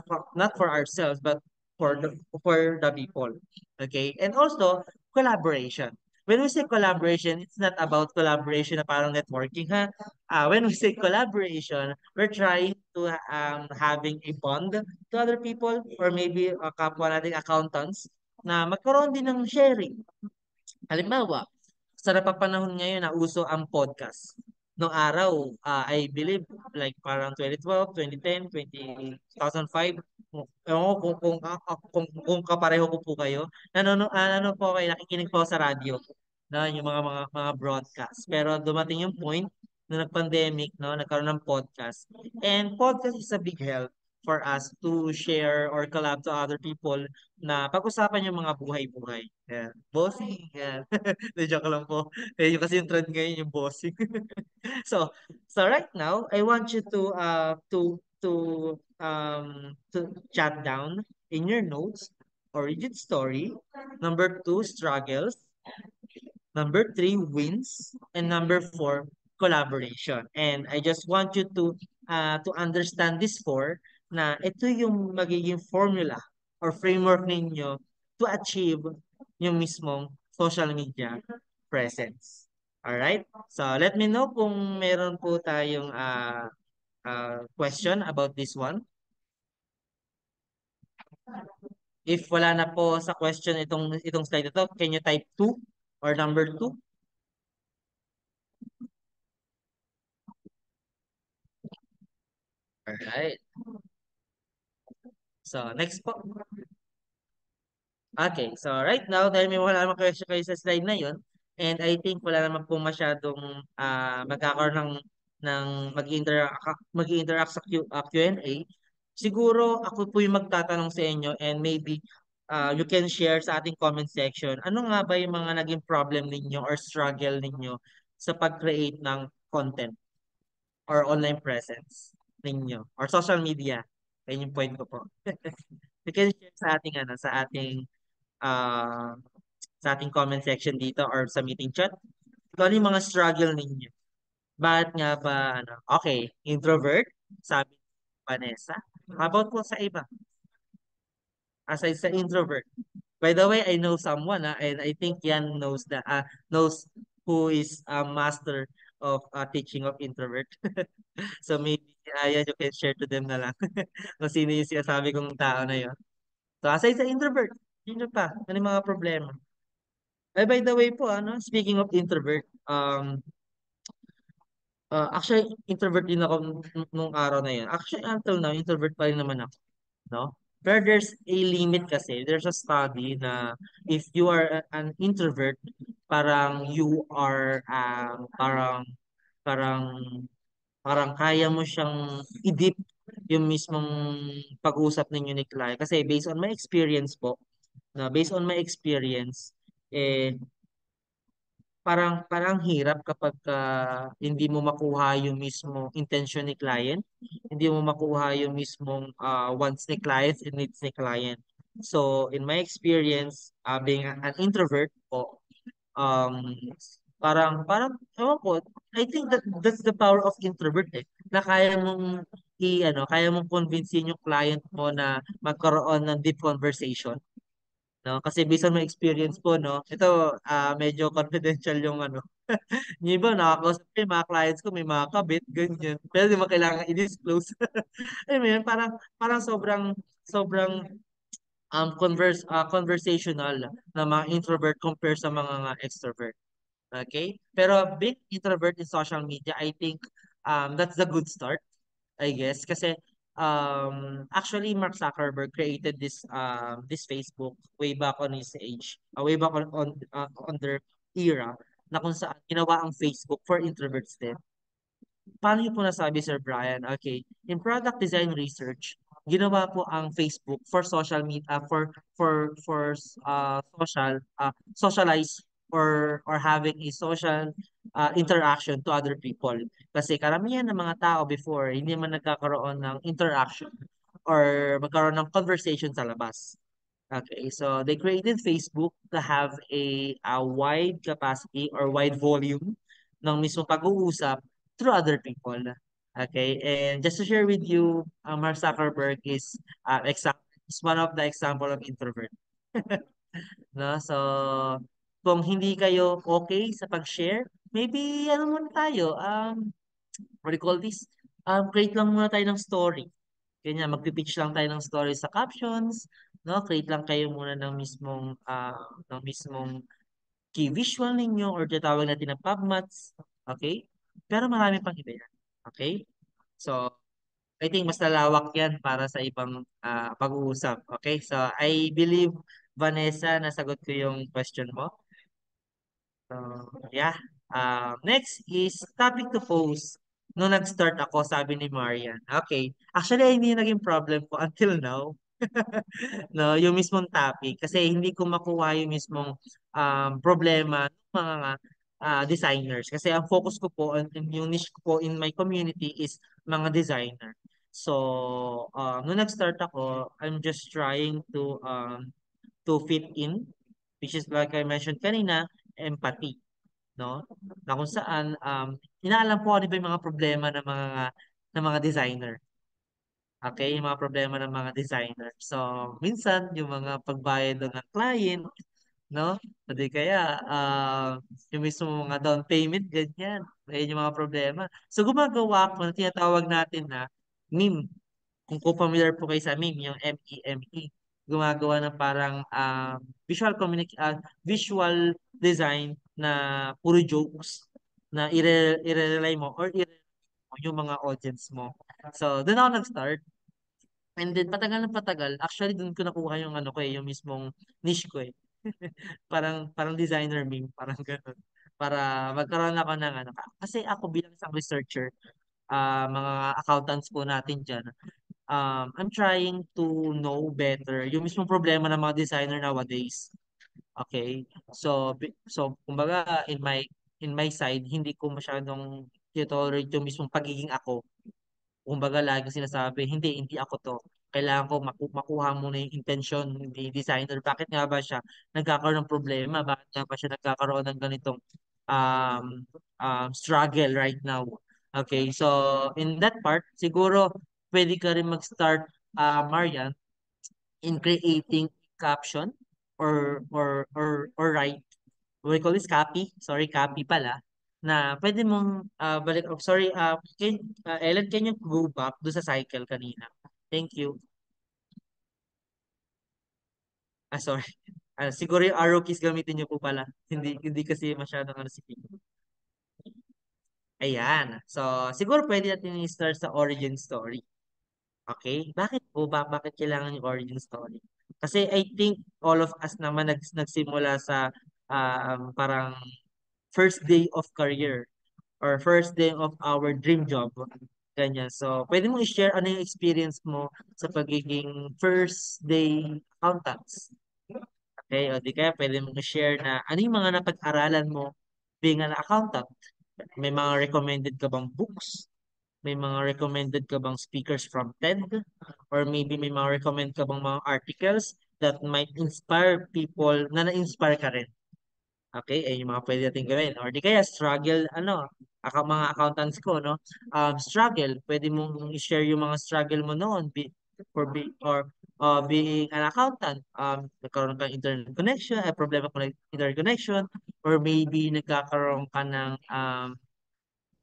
for ourselves, but for the people. Okay? And also collaboration. When we say collaboration, it's not about collaboration na parang networking ha. When we say collaboration, we're trying to having a bond to other people or maybe kapwa nating accountants na magkaroon din ng sharing. Halimbawa, sa napapanahon ngayon na uso ang podcast. Noong araw, I believe like parang 2012, 2010, 2005, ewan ko kung kapareho ko po kayo, ano po kayo, nakikinig po sa radyo, na yung mga broadcast. Pero dumating yung point na nag-pandemic, no, nagkaroon ng podcast. And podcast is a big help for us to share or collab to other people na pag-usapan yung mga buhay-buhay. Yan. Bossing. Yan. Hindi, joke lang po. Yung kasi yung trend ngayon yung bossing. So, so right now, I want you to jot down in your notes origin story, number 2 struggles, number 3 wins, and number 4 collaboration. And I just want you to understand this 4 na ito yung magiging formula or framework ninyo to achieve yung mismong social media presence. All right? So let me know kung meron po tayong question about this one. If wala na po sa question itong slide ito, can you type 2 or number 2? All right. So next po. Okay, so right now, dahil may wala naman question kayo sa slide na yun, and I think wala naman po masyadong magkakaroon ng mag-interact sa Q&A, siguro ako po yung magtatanong sa inyo and maybe you can share sa ating comment section, ano nga ba yung mga naging problem ninyo or struggle ninyo sa pag-create ng content or online presence ninyo or social media. Ayun yung point ko po. You can share uh, sa ating comment section dito or sa meeting chat. Kung ano yung mga struggle ninyo. Bakit nga ba, okay, introvert, sabi ni Vanessa. How about po sa iba? Aside sa introvert. By the way, I know someone, and I think Yan knows who is a master of teaching of introvert. So maybe, yan, you can share to them na lang. Kung sino yung sinasabi kong tao na yun. So aside sa introvert, sino pa? Ano yung mga problema? Ay, by the way po, speaking of introvert, actually, introvert din ako nung araw na yun. Actually, until now, introvert pa rin naman ako, no? Pero there's a limit kasi. There's a study na if you are an introvert, parang you are, parang, parang kaya mo siyang i-deep yung mismong pag-usap ninyo ni client. Kasi based on my experience po, based on my experience, eh, parang hirap kapag hindi mo makuha yung mismong intention ni client, hindi mo makuha yung mismong wants ni client and needs ni client. So, in my experience, being an introvert po, um, ewan ko, I think that's the power of introvert eh, na kaya mong convincein yung client mo na magkaroon ng deep conversation. No, kasi based on my experience po, no, ito medyo confidential yung yung iba nakakausap ko yung mga clients ko, may mga kabit, ganyan. Pero di mo kailangan i-disclose. Alam mo yun, parang sobrang conversational na mga introvert compare sa mga extrovert. Okay? Pero being introvert in social media, I think that's the good start, I guess. Kasi actually Mark Zuckerberg created this Facebook way back on his age, way back on their era, na kung saan ginawa ang Facebook for introverts din. Paano niyo po nasabi, Sir Brian? Okay. In product design research, ginawa po ang Facebook for social media, socialize or having a social interaction to other people. Kasi karamihan ng mga tao before, hindi man nagkakaroon ng interaction or magkaroon ng conversation sa labas. Okay, so they created Facebook to have a wide capacity or wide volume ng mismo pag-uusap through other people. Okay, and just to share with you, Mark Zuckerberg is one of the example of introvert. No, so kung hindi kayo okay sa pag-share, maybe ano muna tayo, what do you call this? Create lang muna tayo ng story. Ganyan, magpipitch lang tayo ng story sa captions, no? Create lang kayo muna ng mismong key visual ninyo or tinatawag natin na PubMats. Okay? Pero marami pang iba yan. Okay? So, I think mas lalawak yan para sa ibang pag-uusap. Okay? So, I believe, Vanessa, nasagot ko yung question mo. So, yeah. Next is topic to pose. Nung nag-start ako, sabi ni Marian. Okay. Actually, hindi naging problem ko until now. No, yung mismong topic. Kasi hindi ko makuha yung mismong problema ng mga designers. Kasi ang focus ko po, yung niche ko po in my community is mga designer. So, nung nag-start ako, I'm just trying to fit in, which is like I mentioned kanina, empathy, no? Na kung saan inaalam ko ano ba yung mga problema ng mga designer. Okay, yung mga problema ng mga designer. So, minsan yung mga pagbayad doon ng client, no? O di kaya yung mismo mga down payment ganyan. Ayun yung mga problema. So, gumagawa ako ng tinatawag natin na meme. Kung familiar po kayo sa meme, yung MEME, gumagawa ng parang visual design na puro jokes na i-relay mo or yung mga audience mo. So, doon ako nag-start. And then, patagal na patagal, actually, doon ko nakuha yung ano ko yung mismong niche ko eh. Parang designer meme, parang gano'n. Para magkaroon ako ng ano. Kasi ako bilang isang researcher, mga accountants po natin dyan, I'm trying to know better yung mismong problema ng mga designer nowadays. Okay? So kumbaga in my side, hindi ko masyadong tolerate yung mismong pagiging ako. Kumbaga lagi sinasabi, hindi ako to. Kailangan ko makuha muna yung intention ni designer. Bakit nga ba siya nagkakaroon ng problema? Bakit nga ba siya nagkakaroon ng ganitong um, struggle right now? Okay, so in that part, siguro pwede ka rin mag-start, Marian, in creating caption or write, we call this copy, sorry, copy pala, na pwede mong sorry, Ellen, can you go back do sa cycle kanina? Thank you. Sorry. Siguro yung arrow keys gamitin niyo po pala. Hindi kasi masyadong ano si Pico. Ayan. So, siguro pwede natin i-start sa origin story. Okay? Bakit kailangan yung origin story? Kasi I think all of us naman nagsimula sa parang first day of career or first day of our dream job. Ganyan. So, pwede mo i-share ano yung experience mo sa pagiging first day accountants. Okay? O di kaya pwede mo i-share na ano yung mga napag-aralan mo being an accountant. May mga recommended ka bang books? May mga recommended ka bang speakers from TED? Or maybe may mga recommend ka bang mga articles that might inspire people na na-inspire ka rin? Okay, ayun yung mga pwede natin gawin. Or di kaya struggle, mga accountants ko, no? Struggle, pwede mong i-share yung mga struggle mo noon being an accountant. Nagkaroon ka ng internet connection, problema ko ng internet connection, or maybe nagkakaroon ka ng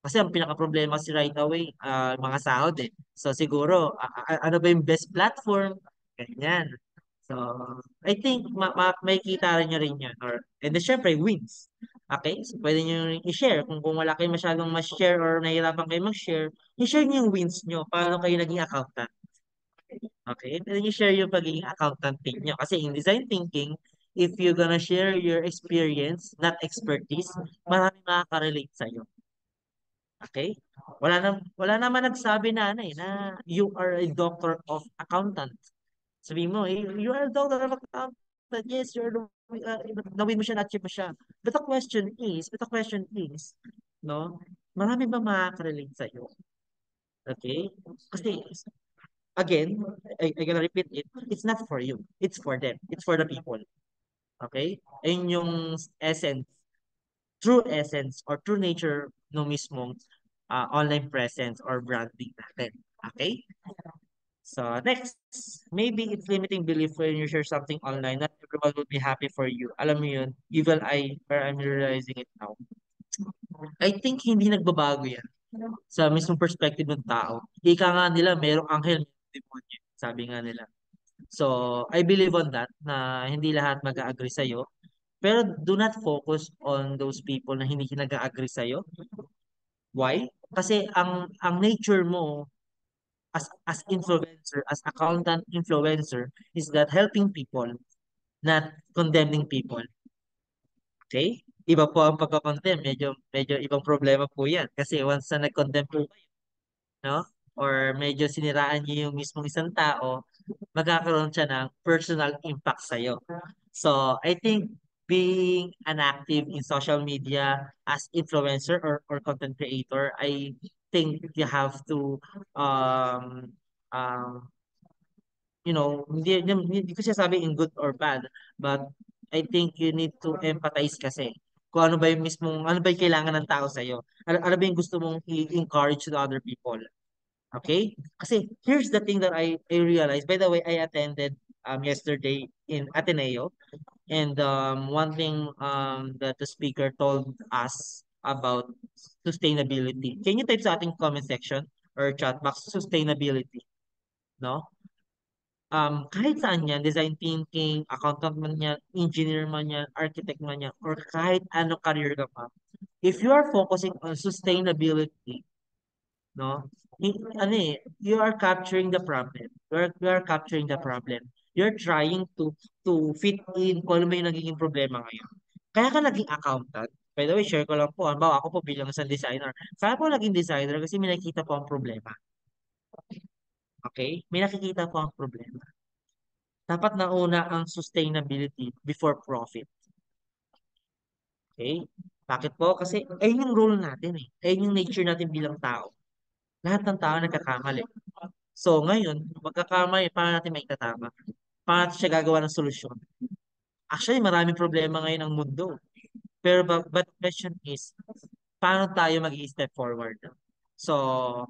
kasi ang pinaka-problema kasi right away, mga sahod eh. So siguro, ano ba yung best platform? Ganyan. So, I think may kita rin nyo rin yan. And then, syempre, wins. Okay? So, pwede nyo rin i-share. Kung wala kayo masyadong ma-share or nahihirapan kayo mag-share, i-share nyo yung wins nyo. Paano kayo naging accountant? Okay? And then you share yung pagiging accountant team nyo. Kasi in design thinking, if you're gonna share your experience, not expertise, marami makaka-relate sa'yo. Okay? Wala naman nagsabi na ano na you are a doctor of accountant. Sabi mo, you are a doctor of accountant. Yes, you're nawin mo siya, na-achieve mo siya. But the question is, no? Marami ba makaka-relate sa'yo? Okay? Kasi, again, I gonna repeat it, it's not for you. It's for them. It's for the people. Okay? Ayun yung essence, true essence or true nature no mismong online presence or branding natin. Okay? So next, maybe it's limiting belief when you share something online, not everyone will be happy for you. Alam mo yun, evil eye, where I'm realizing it now. I think hindi nagbabago yan sa mismong perspective ng tao. Ika nga nila, merong anghel, merong demonyo. Sabi nga nila. So, I believe on that, na hindi lahat mag-agree sa'yo. Pero do not focus on those people na hindi nag-agree sa'yo. Why? Kasi ang nature mo as influencer, as accountant influencer, is that helping people, not condemning people. Okay? Iba po ang pagko-condemn. Medyo ibang problema po yan. Kasi once na nag-condemn po kayo, no? Or medyo siniraan niyo yung mismong isang tao, magkakaroon siya ng personal impact sa'yo. So, I think being an active in social media as influencer or content creator, I think you have to um um hindi ko sabi in good or bad, but I think you need to empathize kasi kung ano ba yung mismong, ano ba yung kailangan ng tao sa'yo. Ano ba yung gusto mong i-encourage to other people. Okay? Kasi here's the thing that I realized. By the way, I attended yesterday in Ateneo, and one thing that the speaker told us about sustainability. Can you type sa ating comment section or chat box sustainability, no? Kahit saan yan, design thinking, accountant man yan, engineer man yan, architect man yan, or kahit ano career ka pa. If you are focusing on sustainability, no? You are capturing the problem. You are capturing the problem. You're trying to fit in kung ano ba yung nagiging problema ngayon. Kaya ka naging accountant. By the way, share ko lang po. Halimbawa, ako po bilang isang designer. Kaya po naging designer kasi may nakikita po ang problema. Okay? May nakikita po ang problema. Dapat nauna ang sustainability before profit. Okay? Bakit po? Kasi ayun yung role natin eh. Ayun yung nature natin bilang tao. Lahat ng tao nagkakamali. So ngayon, magkakamali, paano natin maitatama? Paano natin siya gagawa ng solusyon? Actually, maraming problema ngayon ng mundo. Pero but the question is, paano tayo mag-i-step forward? So,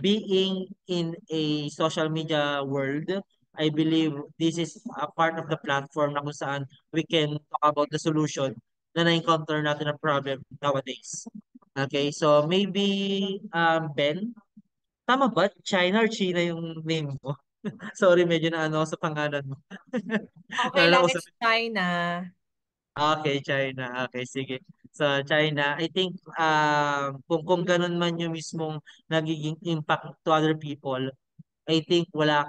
being in a social media world, I believe this is a part of the platform na kung saan we can talk about the solution na na-encounter natin ang problem nowadays. Okay, so maybe Ben, tama ba? China or China yung name mo? Sorry, medyo na ano sa pangalan mo. Okay lang, Nalala ko sa... it's China. Okay, China. Okay, sige. So, China, I think kung ganun man yung mismong nagiging impact to other people, I think wala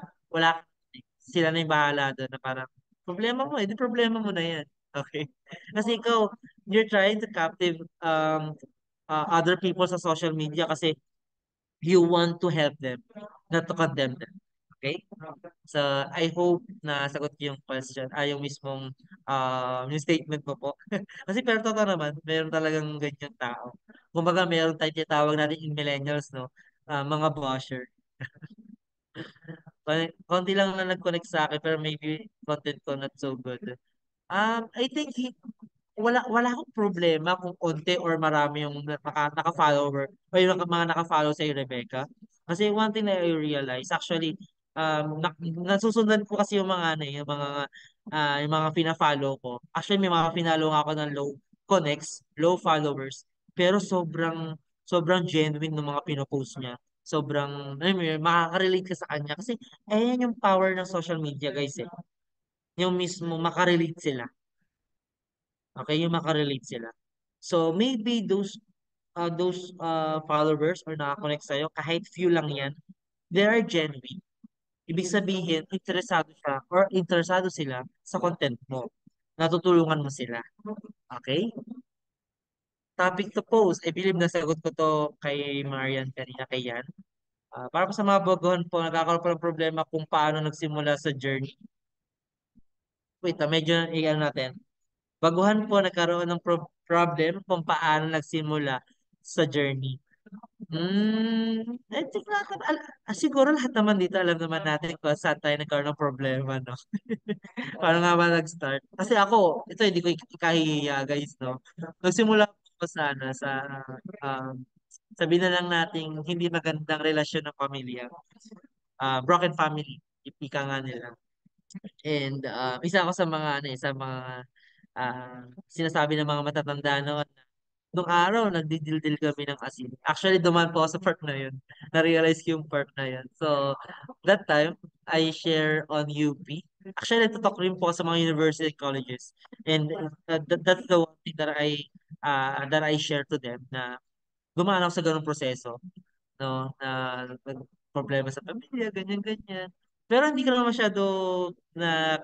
sila na yung bahala doon na parang problema mo, di problema mo na yan. Okay? Kasi ikaw, you're trying to captive other people sa social media kasi you want to help them, not to condemn them. Okay? So, I hope na sagot ko yung question, yung mismong yung statement mo po. Kasi pero totoo naman, meron talagang ganyan tao. Kumbaga, meron tayong tinatawag natin in millennials, no? Mga basher. Konti lang na nag-connect sa akin, pero maybe content ko not so good. I think wala akong problema kung konti or marami yung naka-follower o yung mga naka-follow sa Rebecca. Kasi one thing na I realize, actually, nasusundan ko kasi yung mga ano, yung mga pina-follow ko. Actually, may mga pinalo nga ako ng low connects, low followers, pero sobrang genuine ng mga pinopost niya. Sobrang, alam mo yun, makaka-relate ka sa kanya. Kasi, ayan yung power ng social media, guys, eh. Yung mismo, makarelate sila. Okay, yung makarelate sila. So maybe those followers or nakakonect sa'yo, kahit few lang yan, they are genuine. ibig sabihin, interesado siya or interesado sila sa content mo. Natutulungan mo sila. Okay? Topic to post. I believe nasagot ko to kay Marian kanina, kay Yan. Para po sa mga baguhan po, nagkakaroon po ng problema kung paano nagsimula sa journey. Wait, medyo iyan natin. Baguhan po nagkaroon ng problem kung paano nagsimula sa journey. I think siguro lahat naman dito alam naman natin kung saan tayo nagkaroon ng problema, no? Paano nga ba nag-start? Kasi ako, ito hindi ko ikahihiya, guys, no? Nagsimula po sana sa, um, sabihin na lang nating hindi magandang relasyon ng pamilya. Broken family, ipika nga nila. And isa ako sa mga, ano, sa mga sinasabi ng mga matatanda noon. Nung araw, nagdidildil kami ng asin. Actually, dumaan po ako sa part na yun. Na-realize ko yung part na yun. So, that time, I share on UP. Actually, nagtutok rin po ako sa mga university and colleges. And that's the one thing that I share to them na dumaan ako sa ganung proseso, no, na problema sa pamilya, ganyan ganyan. Pero hindi ko naman masyado na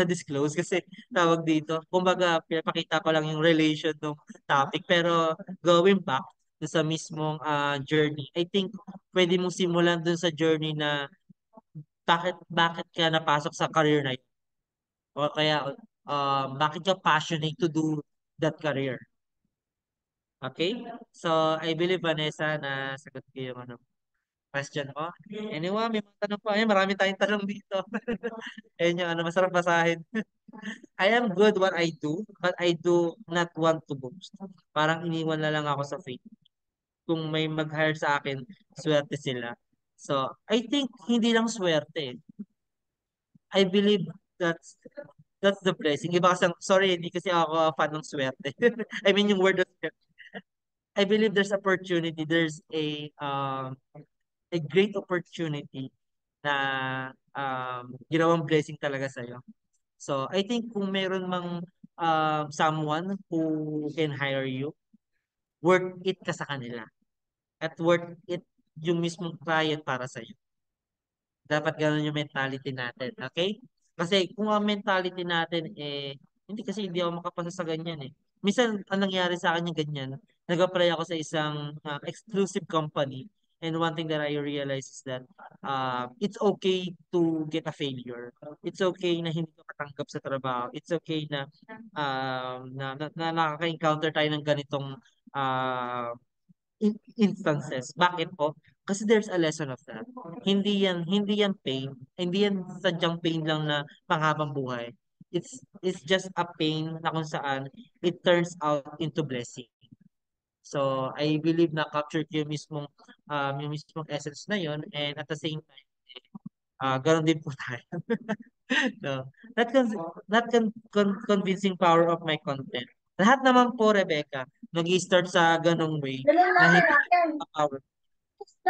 disclose kasi tawag dito. Kumbaga, pinapakita ko lang yung relation ng topic. Pero going back dun sa mismong journey, I think pwede mong simulan dun sa journey na bakit ka napasok sa career na yun. O kaya bakit ka passionate to do that career. Okay? So, I believe, Vanessa, na sagot ko yung question mo. Anyway, may mga tanong pa. Ay, marami tayong tanong dito. Ayun yung masarap basahin. I am good what I do, but I do not want to boast. Parang iniwan na lang ako sa fate. Kung may mag-hire sa akin, swerte sila. So, I think hindi lang swerte. I believe that's the blessing. Iba kasi, sorry, hindi kasi ako fan ng swerte. I mean, yung word of swerte. I believe there's opportunity. There's a great opportunity na ginawang blessing talaga sa'yo. So, I think kung meron mang someone who can hire you, worth it ka sa kanila. At worth it yung mismong client para sa'yo. Dapat ganun yung mentality natin. Okay? Kasi kung ang mentality natin, hindi ako makapasa sa ganyan eh. Minsan, ang nangyari sa akin yung ganyan, nag-apply ako sa isang exclusive company. And one thing that I realized is that it's okay to get a failure. It's okay na hindi ka matanggap sa trabaho. It's okay na nakaka-encounter tayo ng ganitong instances. Bakit po? Kasi there's a lesson of that. Hindi yan pain. Hindi yan sadyang pain lang na panghabang buhay. It's just a pain na kung saan it turns out into blessing. So, I believe na capture ko yung mismong essence na yun, and at the same time, ganoon din po tayo. No. Convincing power of my content. Lahat naman po, Rebecca, nag-start sa ganong way na hindi power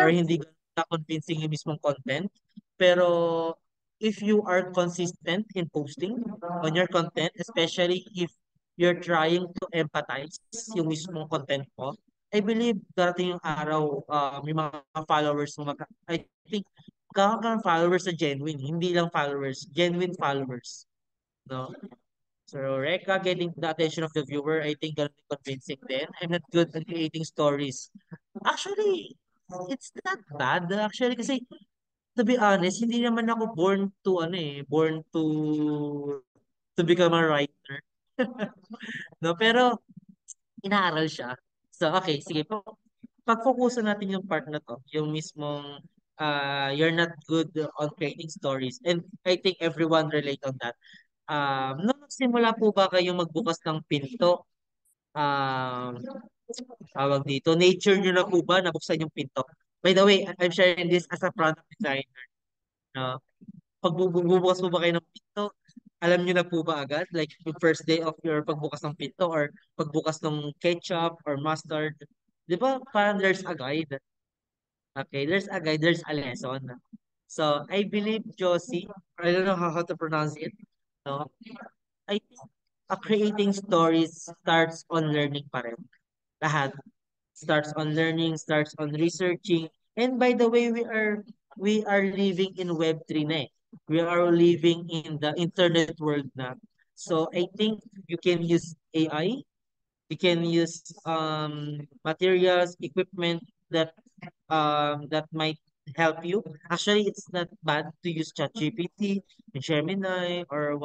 or hindi na convincing yung mismong content. Pero if you are consistent in posting on your content, especially if you're trying to empathize yung mismong content mo, I believe darating yung araw, may mga followers mo, I think, kakaroon ng followers na genuine, hindi lang followers, genuine followers. No? So, Reka getting the attention of the viewer, I think ganun convincing din. I'm not good at creating stories. Actually, it's not bad. Actually, kasi to be honest, hindi naman ako born to become a writer. No, pero inaaral siya. So, okay, sige po. Pag-focusan natin yung part na to, yung mismong you're not good on creating stories. And I think everyone relate on that. Nung nagsimula po ba kayong magbukas ng pinto, um, tawag dito, nature nyo na po ba nabuksan yung pinto? By the way, I'm sharing this as a product designer. No? Pag bubukas po ba kayo ng pinto, alam nyo na po ba agad? Like, yung first day of your pagbukas ng pinto or pagbukas ng ketchup or mustard. Di ba? Parang there's a guide. Okay, there's a guide, there's a lesson. So, I believe Josie, I don't know how to pronounce it. No? I think creating stories starts on learning pa rin. Lahat. Starts on learning, starts on researching. And by the way, we are we are living in Web3 na eh. We are living in the internet world na. So I think you can use AI, you can use materials, equipment that might help you. Actually, it's not bad to use ChatGPT, Gemini, or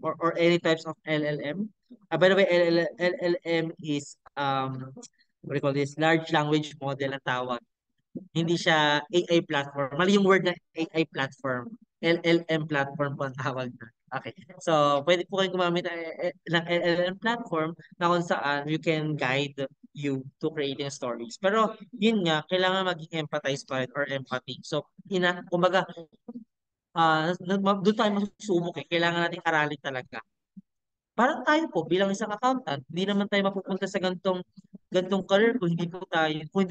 or any types of LLM. By the way, LLM is what do you call this? Large language model ang tawag. Hindi siya AI platform. Mali yung word na AI platform. LLM platform po ang tawag na. Okay. So, pwede po kayong gumamit ng LLM platform na kung saan you can guide you to creating stories. Pero, yun nga, kailangan maging empathize pa rin or empathy. So, kumbaga, doon tayo masusubok eh. Kailangan natin aralin talaga. Parang tayo po bilang isang accountant, hindi naman tayo mapupunta sa gantong career kung hindi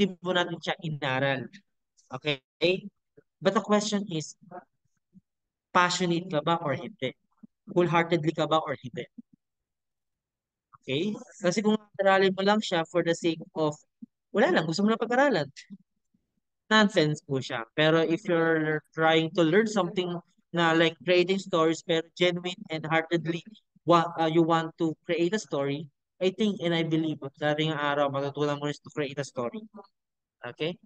po natin siya inaral. Okay? But the question is, passionate ka ba or hindi? Wholeheartedly ka ba or hindi? Okay? Kasi kung aralin mo lang siya for the sake of, wala lang, gusto mo na pag-aralan, nonsense po siya. Pero if you're trying to learn something na like creating stories, pero genuine and heartedly you want to create a story, I think and I believe dating araw matutunan mo rin to create a story. Okay?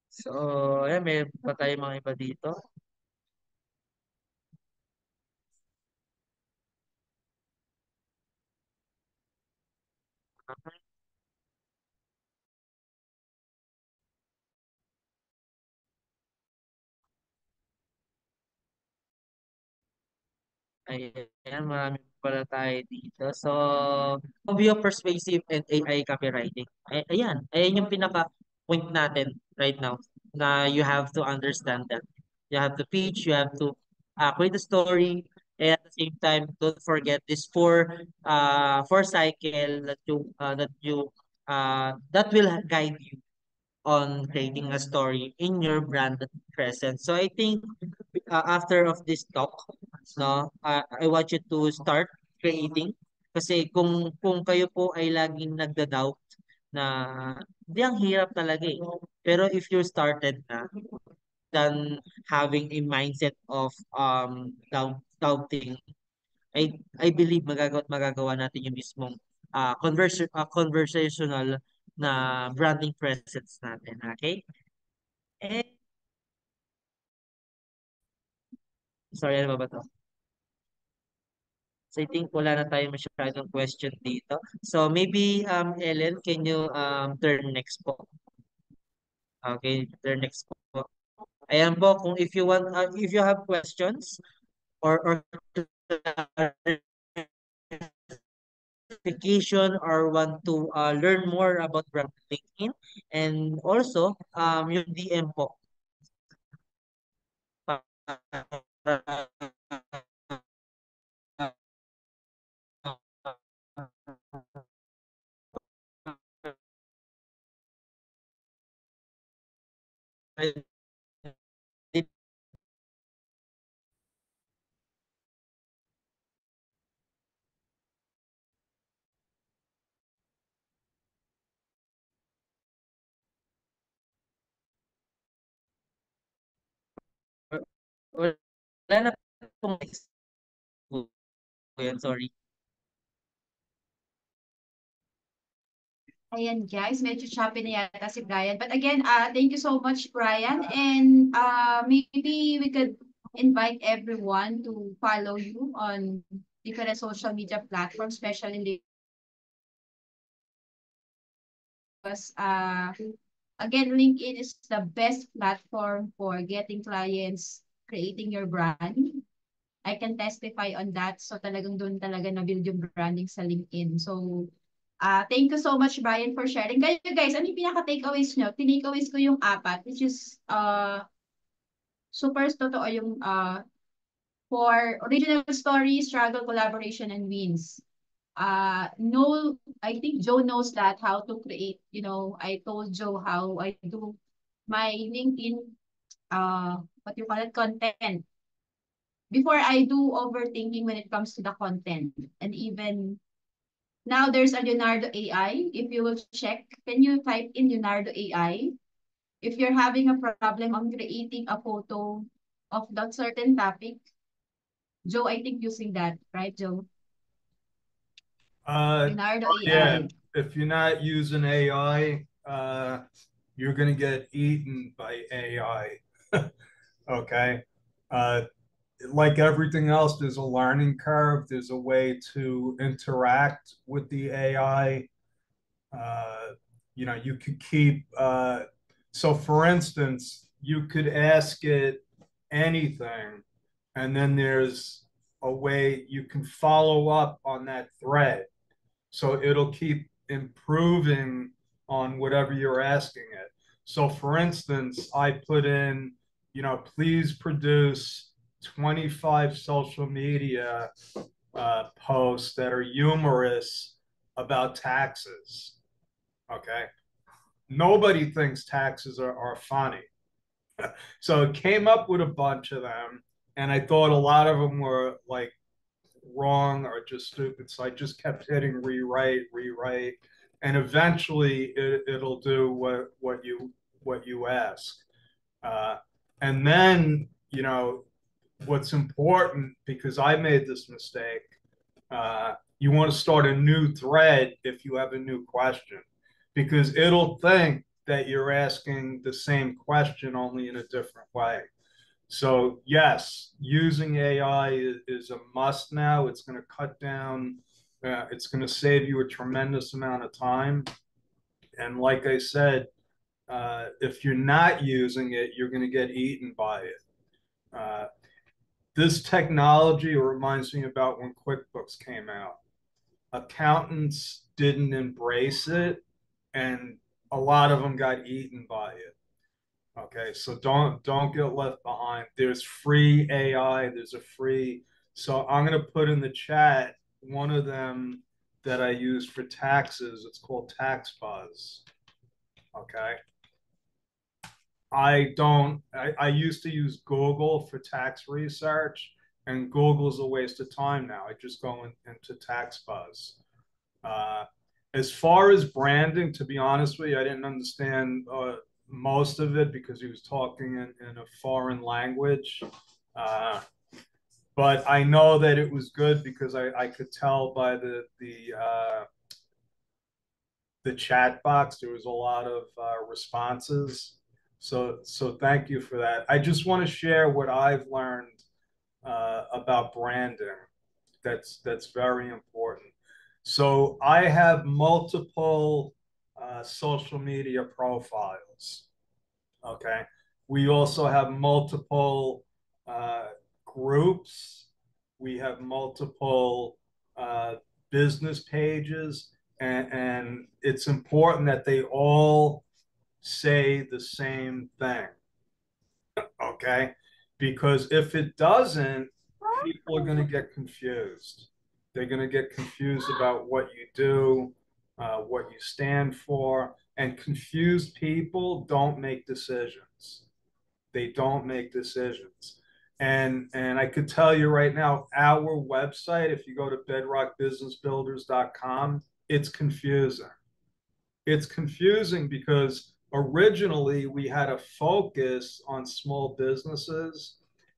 So, may pa tayo mga iba dito. Ayan, marami pala tayo dito. So, audio persuasive and AI copywriting. Ayan yung pinaka-point natin right now na you have to understand that. You have to pitch, you have to create a story, and at the same time, don't forget this four cycle that will guide you on creating a story in your brand presence. So I think after of this talk, no, I want you to start creating kasi kung kayo po ay laging nagda-doubt na di ang hirap talaga eh. Pero if you started na than having a mindset of doubting, I believe magagawa natin yung mismong conversational na branding presence natin. Okay? Eh, sorry, ano ba to? So I think wala na tayo masyadong question dito. So maybe Ellen, can you turn next po? Okay, turn next po. Ayan po, kung if you have questions or clarification or want to learn more about brand LinkedIn and also yung DM po. Wala na pong next po. Yan, sorry. Ayan guys, medyo choppy na yata si Brian. But again, thank you so much, Brian. And maybe we could invite everyone to follow you on different social media platforms, especially because again, LinkedIn is the best platform for getting clients, creating your brand. I can testify on that. So talagang doon talaga na-build yung branding sa LinkedIn. So thank you so much, Brian, for sharing. Kayo guys, ano yung pinaka-takeaways nyo? Tinakaways ko yung apat, which is super totoo yung for original story, struggle, collaboration, and wins. No, I think Joe knows that how to create, I told Joe how I do my LinkedIn, what you call it, content. Before I do overthinking when it comes to the content. And even now there's a Leonardo AI. If you will check, can you type in Leonardo AI? if you're having a problem on creating a photo of that certain topic, Joe, I think using that, right, Joe? Leonardo Yeah, AI. if you're not using AI, you're going to get eaten by AI. Okay. Uh, like everything else, there's a learning curve. There's a way to interact with the AI. Uh, you could keep, so for instance, you could ask it anything, and then there's a way you can follow up on that thread. So it'll keep improving on whatever you're asking it. So for instance, I put in, please produce 25 social media posts that are humorous about taxes. Okay. Nobody thinks taxes are funny. So it came up with a bunch of them. And I thought a lot of them were like wrong or just stupid. So I just kept hitting rewrite. And eventually it'll do what you ask. Uh, and then, what's important, because I made this mistake, you want to start a new thread if you have a new question, because it'll think that you're asking the same question only in a different way. So yes, using AI is a must now. It's going to cut down, it's going to save you a tremendous amount of time. And like I said, if you're not using it, you're going to get eaten by it. This technology reminds me about when QuickBooks came out. Accountants didn't embrace it, and a lot of them got eaten by it. Okay, so don't get left behind. There's free AI. There's a free. So I'm gonna put in the chat one of them that I use for taxes. It's called TaxBuzz. Okay. I used to use Google for tax research, and Google's a waste of time now. I just go into TaxBuzz. As far as branding, to be honest with you, I didn't understand most of it because he was talking in a foreign language. But I know that it was good because I could tell by the chat box there was a lot of responses. So thank you for that. I just want to share what I've learned about branding. That's very important. So I have multiple social media profiles. Okay. We also have multiple groups. We have multiple business pages, and it's important that they all say the same thing. Okay. Because if it doesn't, people are going to get confused. They're going to get confused about what you do, what you stand for, and confused people don't make decisions. They don't make decisions. And I could tell you right now, our website, if you go to bedrockbusinessbuilders.com, it's confusing. It's confusing because originally we had a focus on small businesses.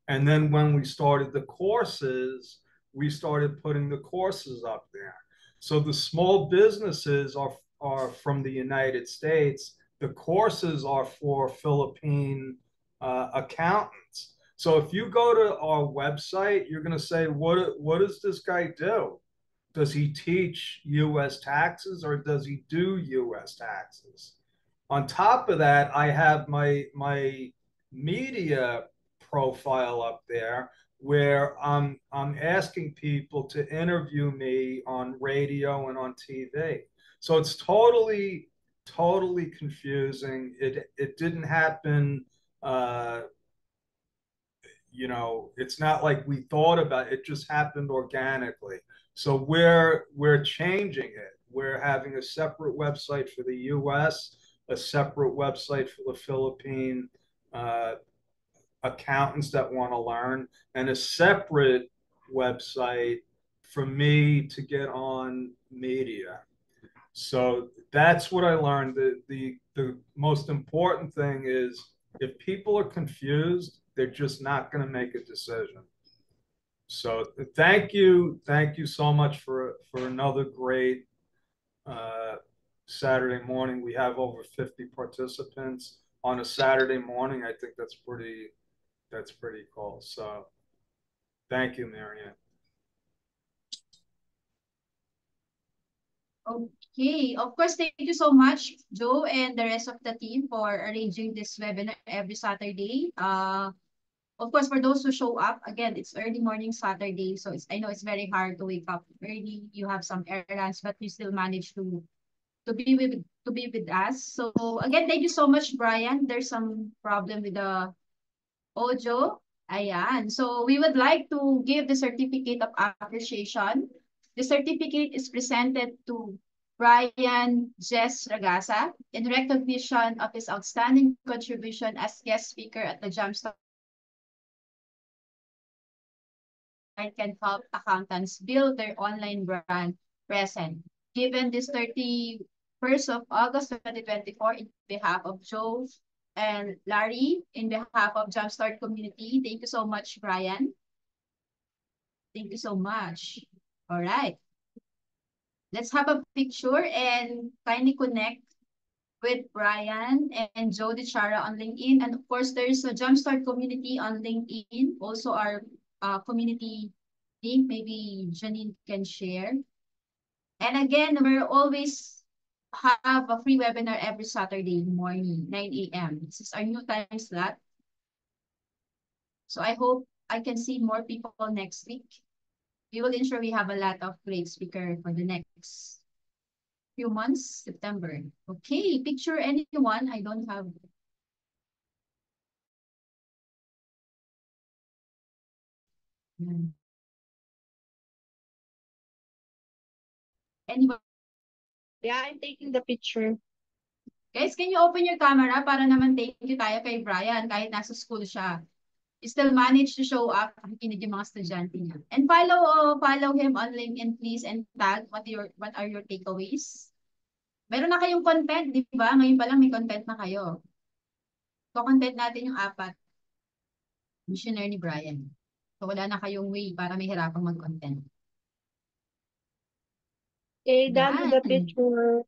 And then when we started the courses, we started putting the courses up there. So the small businesses are from the United States. The courses are for Philippine accountants. So if you go to our website, you're going to say, what does this guy do? Does he teach U.S. taxes or does he do U.S. taxes? On top of that, I have my media profile up there where I'm asking people to interview me on radio and on TV. So it's totally confusing. It didn't happen. It's not like we thought about it. It just happened organically. So we're changing it. We're having a separate website for the U.S., a separate website for the Philippine accountants that want to learn, and a separate website for me to get on media. So that's what I learned. The most important thing is if people are confused, they're just not going to make a decision. So thank you so much for another great Saturday morning. We have over 50 participants on a Saturday morning. I think that's pretty cool. So thank you, Marianne. Okay, of course, thank you so much, Joe, and the rest of the team for arranging this webinar every Saturday. Of course, for those who show up, again, it's early morning Saturday, so I know it's very hard to wake up early. You have some errands, but you still manage to be with us. So again, thank you so much, Brian. There's some problem with the audio. Ayan. So we would like to give the certificate of appreciation. The certificate is presented to Brian Jess Ragasa in recognition of his outstanding contribution as guest speaker at the Jumpstart can help accountants build their online brand presence. Given this 31st of August 2024, in behalf of Joe and Larry, in behalf of Jumpstart community, thank you so much, Brian. Thank you so much. All right. Let's have a picture and kindly connect with Brian and Joe DeChara on LinkedIn. And of course, there's a Jumpstart community on LinkedIn, also our community link. Maybe Janine can share. And again, we're always have a free webinar every Saturday morning, 9 a.m. This is our new time slot. So I hope I can see more people next week. We will ensure we have a lot of great speakers for the next few months, September. Okay, picture anyone. I don't have. Anyone? Yeah, I'm taking the picture. Guys, can you open your camera para naman thank you tayo kay Brian kahit nasa school siya. He still managed to show up, nakikinig yung mga estudyante niya. And follow him on LinkedIn, please, and tag what are your takeaways. Meron na kayong content, di ba? Ngayon pa lang may content na kayo. So, content natin yung 4. Missionary ni Brian. So, wala na kayong way para may hirapang mag-content. Okay, done with the picture.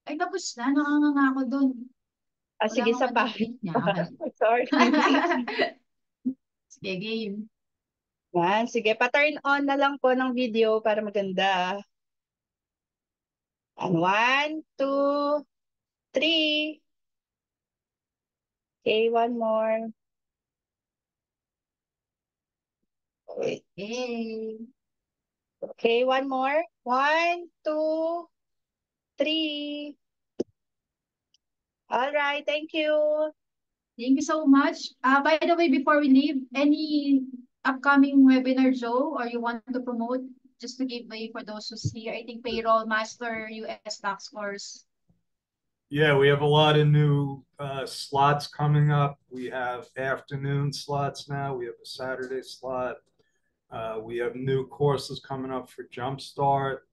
Ay, tapos na. Nakanganga ako dun. Sige, sa pa. Sorry. Sige, game. Yan, sige, pa-turn on na lang po ng video para maganda. And 1, 2, 3. Okay, one more. Okay. Okay, one more. 1, 2, 3. All right, thank you. Thank you so much. By the way, before we leave, any upcoming webinar, Joe, or you want to promote just to give way for those who's here? I think Payroll Master US Tax Course. Yeah, we have a lot of new slots coming up. We have afternoon slots now. We have a Saturday slot. We have new courses coming up for Jumpstart,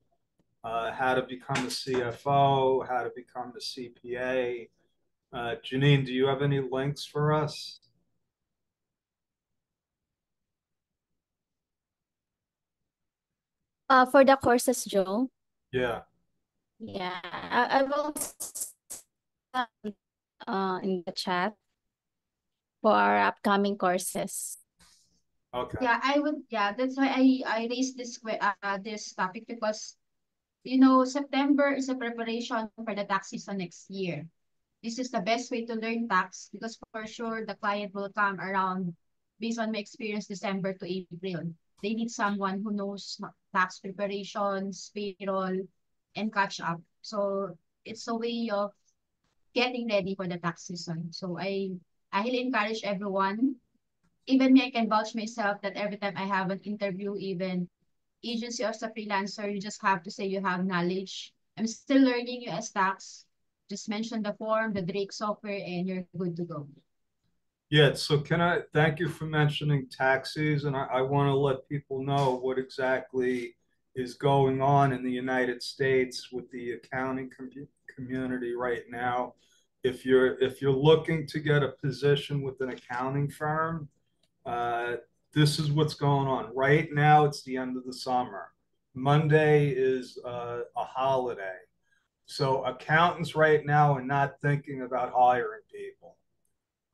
how to become a CFO, how to become a CPA. Janine, do you have any links for us? For the courses, Joe? Yeah. Yeah, I will in the chat for our upcoming courses. Okay. Yeah, that's why I raised this topic because, you know, September is a preparation for the tax season next year. This is the best way to learn tax because for sure the client will come around, based on my experience, December to April. They need someone who knows tax preparations, payroll, and catch up. So it's a way of getting ready for the tax season. So I highly encourage everyone. Even me, I can vouch myself that every time I have an interview, even agency or as a freelancer, you just have to say you have knowledge. I'm still learning US tax. Just mention the form, the Drake software, and you're good to go. Yeah, so thank you for mentioning tax season. I want to let people know what exactly is going on in the United States with the accounting community right now. If you're looking to get a position with an accounting firm, this is what's going on right now. It's the end of the summer. Monday is a holiday, so accountants right now are not thinking about hiring people.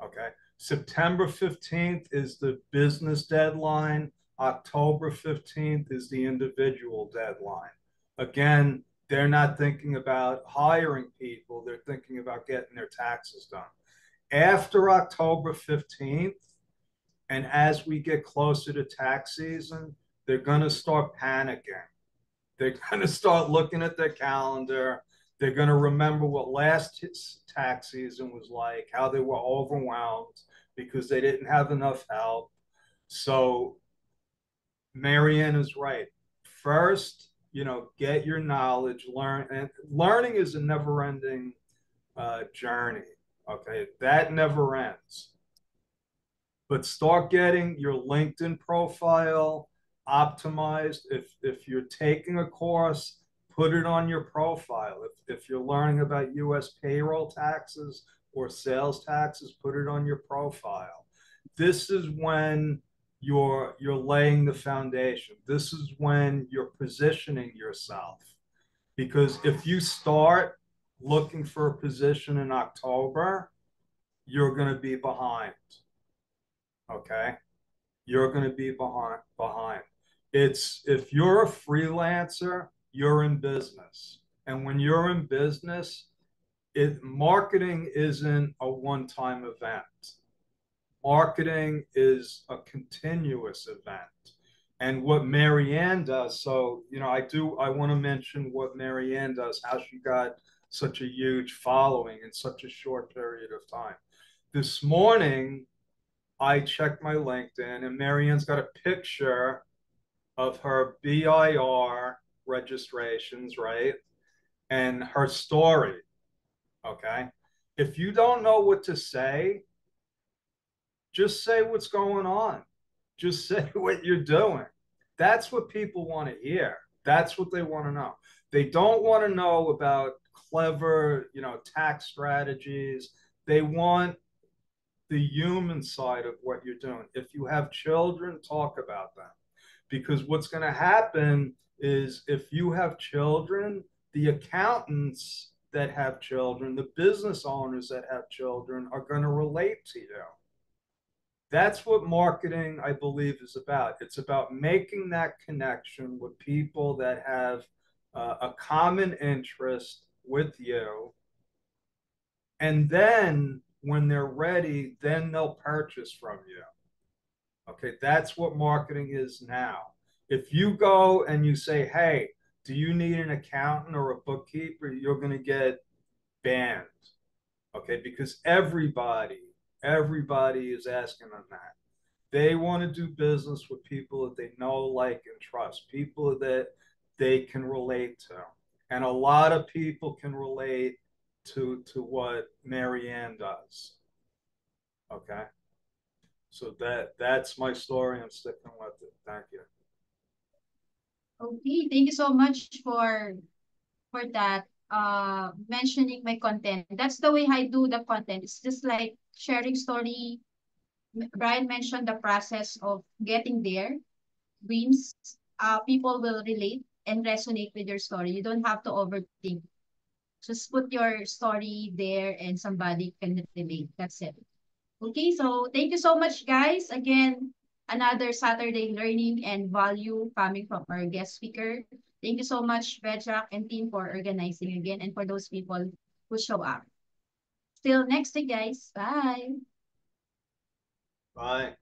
Okay, September 15th is the business deadline. October 15th is the individual deadline. Again, they're not thinking about hiring people. They're thinking about getting their taxes done. After October 15th, and as we get closer to tax season, they're going to start panicking. They're going to start looking at their calendar. They're going to remember what last tax season was like, how they were overwhelmed because they didn't have enough help. So Marianne is right. First, get your knowledge, learn, and learning is a never-ending journey. Okay, that never ends. But start getting your LinkedIn profile optimized. If you're taking a course, put it on your profile. If you're learning about U.S. payroll taxes or sales taxes, put it on your profile. This is when you're laying the foundation. This is when you're positioning yourself. Because if you start looking for a position in October, you're going to be behind. Okay? You're going to be behind. It's if you're a freelancer, you're in business. And when you're in business, marketing isn't a one-time event. Marketing is a continuous event. And what Marianne does, so, I want to mention what Marianne does, how she got such a huge following in such a short period of time. This morning, I checked my LinkedIn, and Marianne's got a picture of her BIR registrations, right? And her story, okay? If you don't know what to say, just say what's going on. Just say what you're doing. That's what people want to hear. That's what they want to know. They don't want to know about clever, tax strategies. They want the human side of what you're doing. If you have children, talk about them. Because what's going to happen is if you have children, the accountants that have children, the business owners that have children are going to relate to you. That's what marketing, I believe, is about. It's about making that connection with people that have a common interest with you. And then when they're ready, then they'll purchase from you. Okay, that's what marketing is now. If you go and you say, hey, do you need an accountant or a bookkeeper? You're going to get banned. Okay, because everybody is asking them that. They want to do business with people that they know, like, and trust, people that they can relate to. And a lot of people can relate to what Marianne does. Okay? So that's my story. I'm sticking with it. Thank you. Okay, thank you so much for that. Mentioning my content. That's the way I do the content. It's just like sharing story. Brian mentioned the process of getting there. Dreams, people will relate and resonate with your story. You don't have to overthink. Just put your story there and somebody can relate. That's it. Okay, so thank you so much, guys. Again, another Saturday learning and value coming from our guest speaker. Thank you so much, Vedrak and team, for organizing again and for those people who show up. Till next week, guys. Bye. Bye.